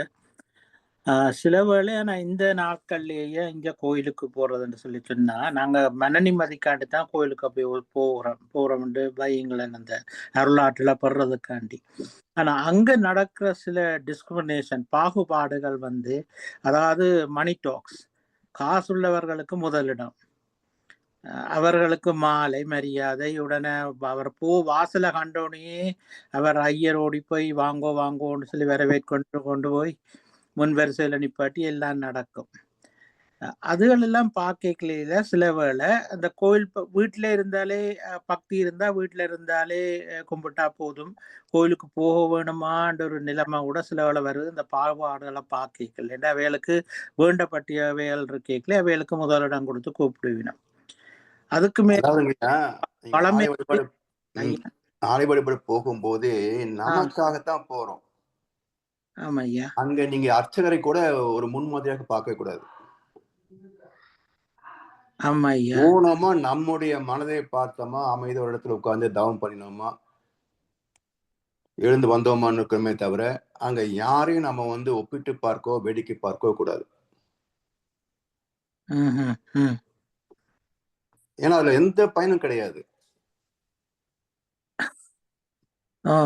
சில வேளை ஆனால் இந்த நாட்கள்லேயே இங்கே கோயிலுக்கு போகிறதுன்னு சொல்லி சொன்னால் நாங்கள் மன நிம்மதிக்காண்டி தான் கோயிலுக்கு போய் போகிறோம்ட்டு பையங்களன் அந்த அருளாற்றில் படுறதுக்காண்டி. ஆனால் அங்கே நடக்கிற சில டிஸ்கிரிமினேஷன் பாகுபாடுகள் அதாவது மணி டாக்ஸ், காசுள்ளவர்களுக்கு முதலிடம், அவர்களுக்கு மாலை மரியாதை, உடனே அவர் வாசலை கண்டோடனே அவர் ஐயர் ஓடி போய் வாங்கோன்னு சொல்லி கொண்டு போய் முன் வரிசையில் நிப்பாட்டி எல்லாம் நடக்கும். அதுகளெல்லாம் பார்க்கல சில வேளை அந்த கோயில் வீட்டில் இருந்தாலே பக்தி இருந்தா வீட்டில் இருந்தாலே கும்பிட்டா போதும், கோயிலுக்கு போக வேணுமான்ற ஒரு நிலைமை கூட சில வேளை வருது. இந்த பாகுபாடுகளை பார்க்கல, ஏன்னா அவைகளுக்கு வேண்டப்பட்டிய அவைகள் இருக்கல, அவைகளுக்கு முதலிடம் கொடுத்து கூப்பிடுவினோம். அதுக்கு மேல ஆலை வழிபாடு போகும்போதே நமக்காகத்தான் போறோம். ஆமா ஐயா. அங்க நீங்க அர்ச்சகரை கூட ஒரு முன்மாதிரியாக பார்க்க கூடாது. ஆமா ஐயா. போனோமா, நம்முடைய மனதை பார்த்தோமா, அமைதி ஒரு இடத்துல உட்கார்ந்து தவம் பண்ணினோமா, எழுந்து வந்தோமான்னு இருக்கணுமே தவிர அங்க யாரையும் நம்ம ஒப்பிட்டு பார்க்கோ வேடிக்கை பார்க்கோ கூடாது. ஏன்னா அதுல எந்த பயனும் கிடையாது. ஆ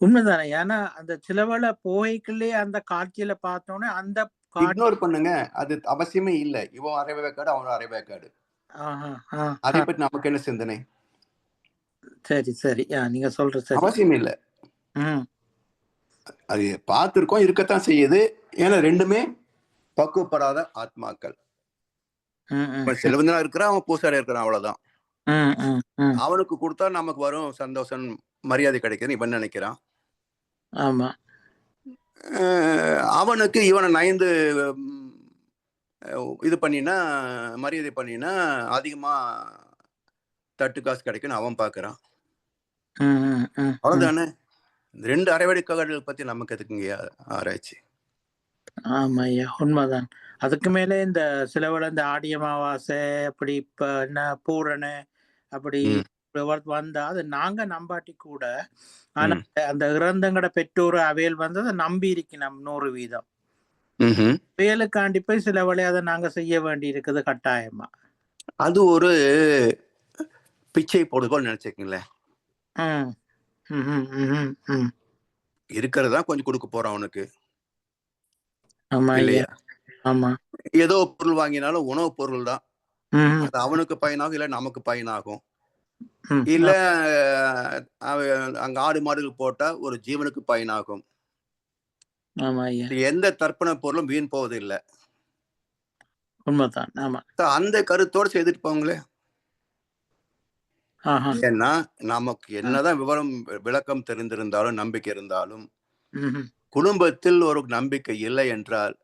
உண்மைதானே. ஏன்னா அந்த சிலவேளை போகைக்குள்ளே அந்த காட்சியில பார்த்தோன்னே அந்த காட்சி இக்னோர் பண்ணுங்க. அது அவசியமே இல்ல. இவன் அரை வேக்காடு, அவன் அரை வேக்காடு. ஆஹா, ஆ, அதை ஆ. பத்தி நமக்கு என்ன சிந்தனை? சரி சரி. நீங்க சொல்ற சரி. அவசியம் இல்ல. ம் அது பார்த்திருக்கோம், இருக்கத்தான் செய்யுது. ஏன்னா 2மே பக்குவப்படாத ஆத்மாக்கள். ம் ம் இப்ப செல்வந்தனா இருக்கிறான், அவன் பூசாரியா இருக்கிறான், அவ்வளவுதான். ம் ம் ம். அவனுக்கு கொடுத்தா நமக்கு வரும் சந்தோஷம், மரியாதை கிடைக்குதுன்னு இவன் நினைக்கிறான். ஆமா. அவனுக்கு இவனை நயந்து இது பண்ணினா, மரியாதை பண்ணினா அதிகமா தட்டு காசு கிடைக்குன்னு அவன் பார்க்கறான். ம் ம் ம் ம். அவ்வளவுதானே. 2 அரைவடைக்காரர்கள் பத்தி நமக்கு எதுக்குங்க ஆராய்ச்சி? ஆமா ஐயா, உண்மைதான். அதுக்கு மேலே இந்த சிலவேளை இந்த ஆடி அமாவாசை அப்படி இப்ப என்ன பூரண அப்படி ம், வந்தா அது நாங்க நம்பாட்டி கூட, ஆனா ம், அந்த இறந்தங்கட பெற்றோர் அவையல் வந்து அதை நம்பி இருக்கணும் 100%. ம்ஹும். அவையலுக்காண்டி போய் சில வேளை அதை நாங்க செய்ய வேண்டி இருக்குது கட்டாயமா. அது ஒரு பிச்சை போடுகோன்னு நினைச்சுக்கங்களேன். ம் ம் ம் ம் ம். இருக்கிறதா கொஞ்சம் கொடுக்க போறான் அவனுக்கு, ஆமா ஐயா. இல்லையா? ஆமா. ஏதோ பொருள் வாங்கினாலும் உணவு பொருள் தான். ம் அது அவனுக்கு பயனாகும், இல்ல நமக்கு பயனாகும். ம். இல்ல அங்க ஆடு மாடுகள் போட்டா ஒரு ஜீவனுக்கு பயனாகும். ஆமா ஐயா, எந்த தர்ப்பண பொருளும் வீண் போவதில்லை. உண்மைதான். ஆமா. அந்த கருத்தோடு செய்துட்டு போங்களே. ஆஹா. ஏன்னா நமக்கு என்னதான் விவரம் விளக்கம் தெரிந்திருந்தாலும், நம்பிக்கை இருந்தாலும், ம் குடும்பத்தில் ஒரு நம்பிக்கை இல்லை என்றால்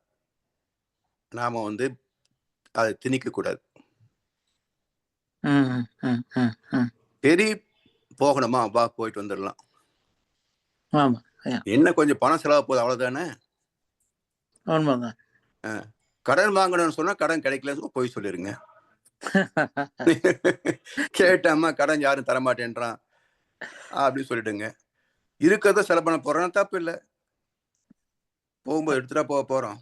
நாம அதை திணிக்க கூடாது. ம் ம் ம் ம். சரி, போகணுமா, வா போயிட்டு வந்துடலாம். ஆமா ஐயா, என்ன கொஞ்சம் பணம் செலவு போகுது, அவ்வளவுதானே. உண்மைதான். கடன் வாங்கணும்னு சொன்னா கடன் கிடைக்கலன்னு போய் சொல்லிருங்க. கேட்டாமா கடன் யாரும் தரமாட்டேன்றான் அப்படின்னு சொல்லிடுங்க. இருக்கிறத செலவு பண்ண போறோம், தப்பு இல்லை. போகும்போது எடுத்துட்டா போக போறோம்.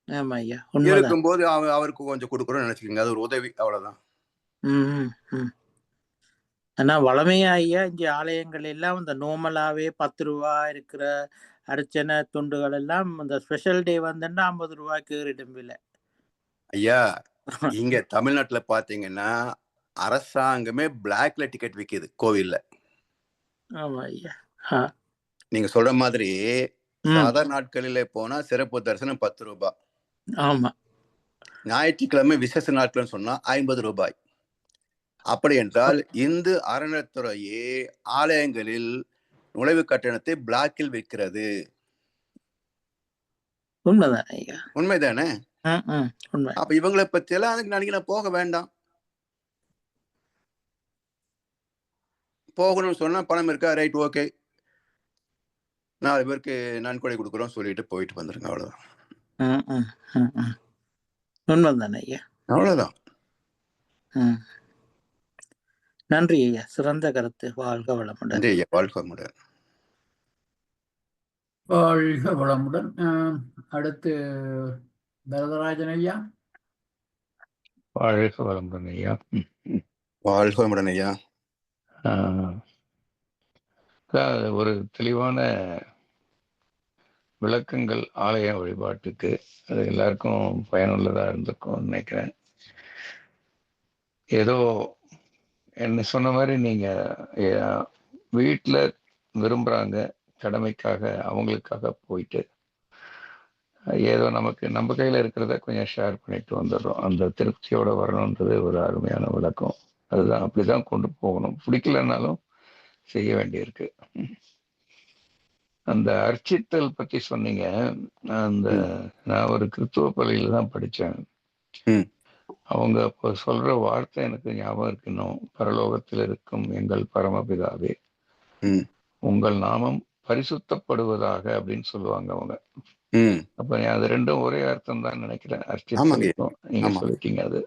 ஆமா ஐயா, உண்மைதான். இருக்கும்போது அவருக்கு கொஞ்சம் கொடுக்குறோம்னு நினைச்சுக்கோங்க. அது ஒரு உதவி, அவ்வளவுதான். ம் ம் ம். ஆனா வளமையா ஐயா இங்க ஆலயங்கள் எல்லாம் இந்த நோமலாவே 10 ரூபா இருக்கிற அர்ச்சனை துண்டுகள் எல்லாம் இந்த ஸ்பெஷல் டே வந்துன்னா 50 ரூபாய்க்கு ஏறிடும் விலை. ஐயா, இங்க தமிழ்நாட்டுல பாத்தீங்கன்னா அரசாங்கமே பிளாக்ல டிக்கெட் விக்குது கோவில்ல. ஆமா ஐயா. நீங்க சொல்ற மாதிரி ம். சாதாரண நாட்களிலே போனா சிறப்பு தரிசனம் 10 ரூபாய். ஆமா. ஞாயிற்றுக்கிழமை விசேஷ நாட்கள் சொன்னா 50 ரூபாய். அப்படி என்றால் இந்து அறநிலைத்துறையே ஆலயங்களில் நுழைவு கட்டணத்தை பிளாக்கில் விற்கிறது. உண்மைதான் ஐயா. உண்மைதானே? ம் ம். உண்மை. அப்ப இவங்களை பத்தி எல்லாம் அதுக்கு நினைக்கிறேன் போக வேண்டாம். போகணும்னு சொன்னா பணம் இருக்கா, ரைட், ஓகே, 4 பேருக்கு நன்கொடை கொடுக்குறோம் சொல்லிட்டு போயிட்டு வந்துருங்க, அவ்வளவுதான். ம் ம் ம் ம். உண்மைதான் ஐயா. அவ்வளவுதான். ம். நன்றி ஐயா, சிறந்த கருத்து. வாழ்க வளமுடன். நன்றி ஐயா, வாழ்க வளமுடன். வாழ்க வளமுடன். அடுத்து வரதராஜன் ஐயா. வாழ்க வளமுடன் ஐயா. வாழ்க வளமுடன் ஐயா. ஒரு தெளிவான விளக்கங்கள் ஆலய வழிபாட்டுக்கு, அது எல்லாருக்கும் பயனுள்ளதா இருந்திருக்கும் நினைக்கிறேன். ஏதோ என்ன சொன்ன மாதிரி நீங்க வீட்டுல விரும்புறாங்க, கடமைக்காக அவங்களுக்காக போயிட்டு ஏதோ நமக்கு நம்ம கையில இருக்கிறத கொஞ்சம் ஷேர் பண்ணிட்டு வந்துடுறோம். அந்த திருப்தியோட வரணுன்றது ஒரு அருமையான விளக்கம். அதுதான், அப்படிதான் கொண்டு போகணும். பிடிக்கலன்னாலும் செய்ய வேண்டியிருக்கு. அந்த அர்ச்சித்தல் பத்தி சொன்னீங்க. நான் ஒரு கிறிஸ்துவ பள்ளியில தான் படித்தேன். அவங்க இப்போ சொல்ற வார்த்தை எனக்கு ஞாபகம் இருக்கு இன்னும். பரலோகத்தில் இருக்கும் எங்கள் பரமபிதாவே, உங்கள் நாமம் பரிசுத்தப்படுவதாக அப்படின்னு சொல்லுவாங்க அவங்க. அப்ப அது ரெண்டும் ஒரே அர்த்தம் தான் நினைக்கிறேன். அர்ச்சித்தலுக்கும் நீங்க சொல்லிட்டீங்க அது.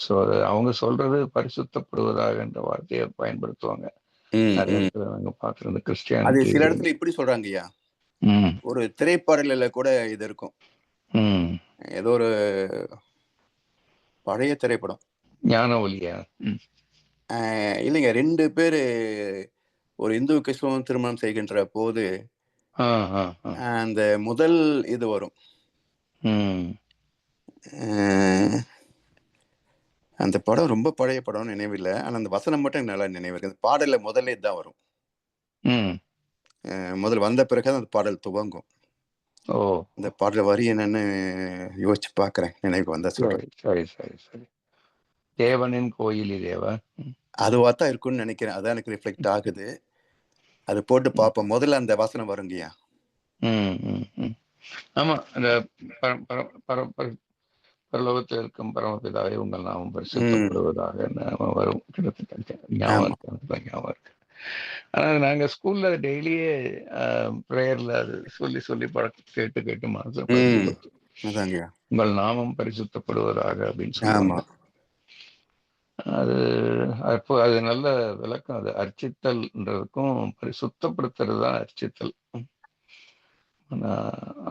ஸோ அது அவங்க சொல்றது பரிசுத்தப்படுவதாக என்ற வார்த்தையை பயன்படுத்துவாங்க. நிறைய இடத்துல நாங்க பாக்குறது கிறிஸ்டியானிட்டி. சில இடத்துல இப்படி சொல்றாங்கய்யா, ஒரு திரைப்பாடல கூட இது இருக்கும். ஏதோ ஒரு பழைய திரைப்படம், ஞான ஒலியா இல்லைங்க, 2 பேரு ஒரு இந்து கிறிஸ்தவம் திருமணம் செய்கின்ற போது ஆ, ஆ, ஆ. அந்த முதல் இது வரும். ம். அந்த படம் ரொம்ப பழைய படம், நினைவில்லை. ஆனா அந்த வசனம் மட்டும் எனக்கு நல்லா நினைவு இருக்கு. அந்த பாடல்ல முதல்ல இதுதான் வரும். ம். முதல் வந்த பிறகு அந்த பாடல் துவங்கும். ஓ, அந்த பாடல் வரி என்னன்னு யோசிச்சு பார்க்கிறேன், நினைவு வந்தா சொல்றேன். சரி, சரி, சரி, சரி. தேவனின் கோயிலிலேவா? அதுவா தான் இருக்கும்னு நினைக்கிறேன். அதான் எனக்கு ரிஃப்ளெக்ட் ஆகுது. அது போட்டு பார்ப்போம். முதல்ல அந்த வசனம் வருங்கய்யா. ம், ம், ம். ஆமா, அந்த பரலோகத்தில் இருக்கும் பரமபிதாவே உங்கள் நாமம் பரிசுத்தப்படுவதாக நாம வரும். கிட்டத்தட்ட ஞாபகம் ஆமா. இருக்கு, ஞாபகம் இருக்கு. ஆனா நாங்க ஸ்கூல்ல டெய்லியே ப்ரேயர்ல அது சொல்லி சொல்லி கேட்டு கேட்டு மனசு பதிஞ்சு போச்சு. அதாங்கய்யா. உங்கள் நாமம் பரிசுத்தப்படுவதாக அப்படின்னு ஆமா. சொல்லுவாங்க. அது அப்போ அது நல்ல விளக்கம். அது அர்ச்சித்தல்ன்றதுக்கும் பரிசுத்தப்படுத்துறது தான் அர்ச்சித்தல்.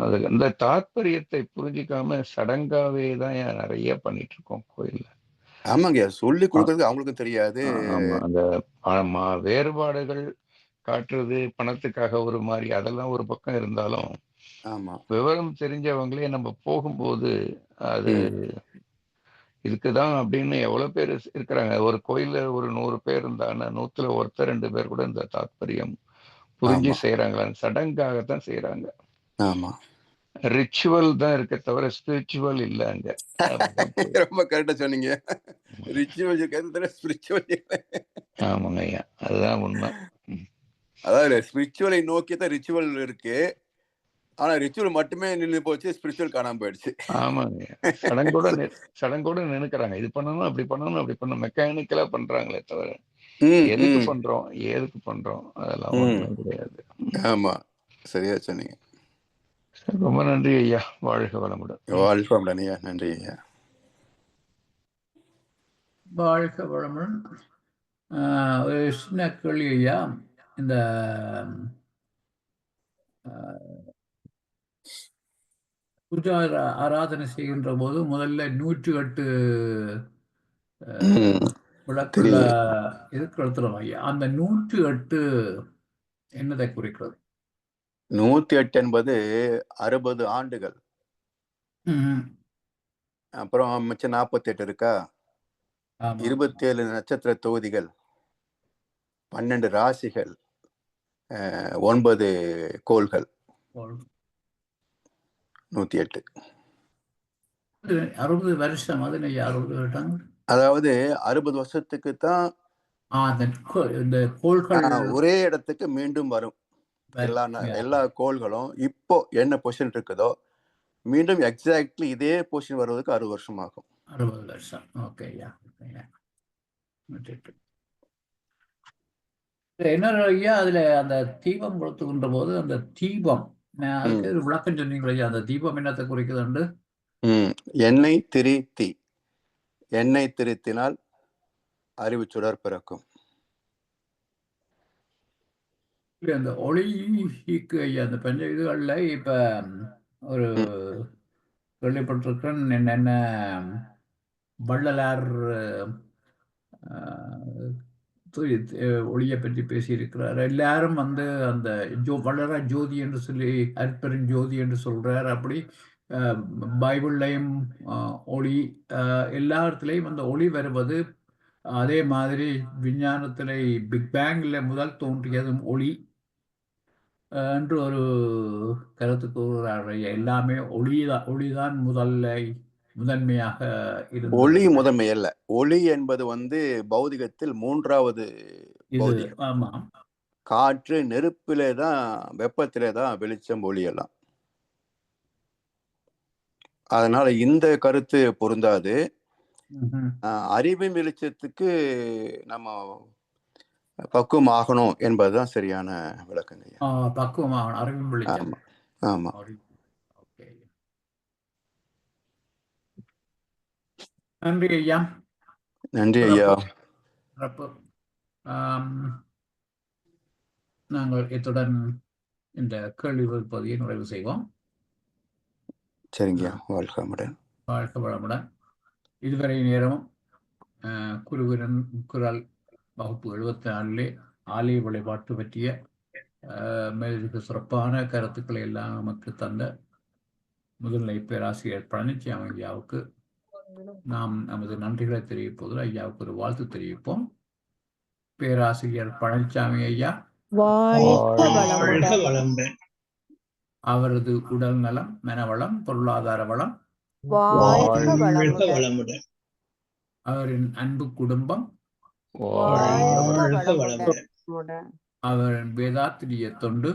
அது அந்த தாத்பரியத்தை புரிஞ்சிக்காம சடங்காவே தான் நிறைய பண்ணிட்டு இருக்கோம் கோயில்ல. ஆமாங்கய்யா, சொல்லி கொடுக்கறதுக்கு அவங்களுக்கும் தெரியாது. ஆமா, அந்த வேறுபாடுகள் காட்டுறது பணத்துக்காக ஒரு மாதிரி, அதெல்லாம் ஒரு பக்கம் இருந்தாலும் ஆமா, விவரம் தெரிஞ்சவங்களே நம்ம போகும்போது அது இதுக்குதான் அப்படின்னு எவ்வளவு பேர் இருக்கிறாங்க. ஒரு கோயில்ல ஒரு 100 பேர் இருந்தாங்கன்னா 100ல ஒருத்தர் 2 பேர் கூட இந்த தாத்பரியம் புரிஞ்சு செய்யறாங்களான்னு சடங்காகத்தான் செய்யறாங்க. ஆமா. ரிச்சுவல் தான் இருக்க தவிர ஸ்பிரிச்சுவல் இல்ல அங்க. ரொம்ப கரெக்டா சொன்னீங்க. ரிச்சுவல் இருக்கிறது ஸ்பிரிச்சுவல் இல்ல. ஆமாங்க ஐயா, அதுதான் உண்மை. அதாவது ஸ்பிரிச்சுவலை நோக்கி தான் ரிச்சுவல் இருக்கு. ஆனா ரிச்சுவல் மட்டுமே நின்று போச்சு, ஸ்பிரிச்சுவல் காணாம போயிடுச்சு. ஆமாங்க, சடங்கோட நினைக்கிறாங்க. இது பண்ணணும், அப்படி பண்ணணும், அப்படி பண்ணணும், மெக்கானிக்கலா பண்றாங்களே தவிர எதுக்கு பண்றோம், ஏதுக்கு பண்றோம், அதெல்லாம் ஒண்ணுமே கிடையாது. ஆமா, சரியா சொன்னீங்க. ரொம்ப நன்றி ஐயா, வாழ்க வளமுடன். வாழ்க வளமுடன் ஐயா. நன்றி ஐயா. வாழ்க வளமுடன். ஒரு சின்ன கேள்வி ஐயா, இந்த பூஜா ஆராதனை செய்கின்ற போது முதல்ல 108 விளக்குள்ள இது கொளுத்துறோம் ஐயா. அந்த 108 என்னதை குறிக்கிறது? 108 என்பது 60 ஆண்டுகள். அப்புறம் மிச்சம் 48 இருக்கா? 27 நட்சத்திர தொகுதிகள், 12 ராசிகள், 9 கோள்கள். 108. 60 வருஷம். அது 60 வருடம். அதாவது 60 வருஷத்துக்கு தான் இந்த கோள்கள் ஒரே இடத்துக்கு மீண்டும் வரும். எல்லா கோள்களும் இப்போ என்ன பொசிஷன் இருக்குதோ மீண்டும் எக்ஸாக்ட்லி இதே பொசிஷன் வருவதற்கு 60 வருஷம் ஆகும். 60 வருஷம். ஓகே ஐயா. என்ன ஐயா, அதுல அந்த தீபம் கொளுத்துகின்ற போது அந்த தீபம் அதுக்கு விளக்கம் சொன்னீங்களா ஐயா? அந்த தீபம் என்னத்தை குறிக்குதுண்டு? எண்ணெய் திரித்தி, எண்ணெய் திரித்தினால் அறிவு சுடர் பிறக்கும். அந்த ஒளிக்கு ஐயா, அந்த பஞ்ச இதுகள்ல இப்ப ஒரு கேள்விப்பட்டிருக்கேன். என்ன வள்ளலார் ஒளியை பற்றி பேசியிருக்கிறார். எல்லாரும் வந்து அந்த வளர ஜோதி என்று சொல்லி அற்பெரும் ஜோதி என்று சொல்றார். அப்படி பைபிள்லையும் ஒளி, எல்லா இடத்துலையும் அந்த ஒளி வருவது. அதே மாதிரி விஞ்ஞானத்திலே பிக் பேங்ல முதல் தோன்றியதும் ஒளி என்று ஒரு கருத்து கூறுகிறார்கள். எல்லாமே ஒளிதான் முதன்மையாக இருந்தது. ஒளி முதன்மை அல்ல. ஒளி என்பது வந்து பௌதிகத்தில் 3வது பௌதிகம். ஆமா, காற்று, நெருப்பிலே தான், வெப்பத்திலே தான் வெளிச்சம், ஒளி எல்லாம். அதனால இந்த கருத்து பொருந்தாது. அறிவின் வெளிச்சத்துக்கு நம்ம பக்குவம் ஆகணும் என்பதுதான் சரியான விளக்கங்க. பக்குவம் ஆகணும், அறிவின் வெளிச்சம். ஆமா. நன்றி ஐயா. நன்றி ஐயா. நாங்கள் இத்துடன் இந்த கேள்வி பதிவை நிறைவு செய்வோம். சரிங்க. வாழ்க வளமுடன். வாழ்க வளமுடன். இதுவரை நேரம் குருவின் குரல் வகுப்பு 74 ஆலய வழிபாட்டு பற்றிய மேலதிக சிறப்பான கருத்துக்களை எல்லாம் நமக்கு தந்த முதுநிலை பேராசிரியர் பழனிச்சாமி ஐயாவுக்கு நாம் நமது நன்றிகளை தெரிவிப்பதில் ஐயாவுக்கு ஒரு வாழ்த்து தெரிவிப்போம். பேராசிரியர் பழனிச்சாமி ஐயா அவரது உடல் நலம், மனவளம், பொருளாதார வளம், அவரின் அன்பு குடும்பம், அவரின் வேதாத்திரிய தொண்டு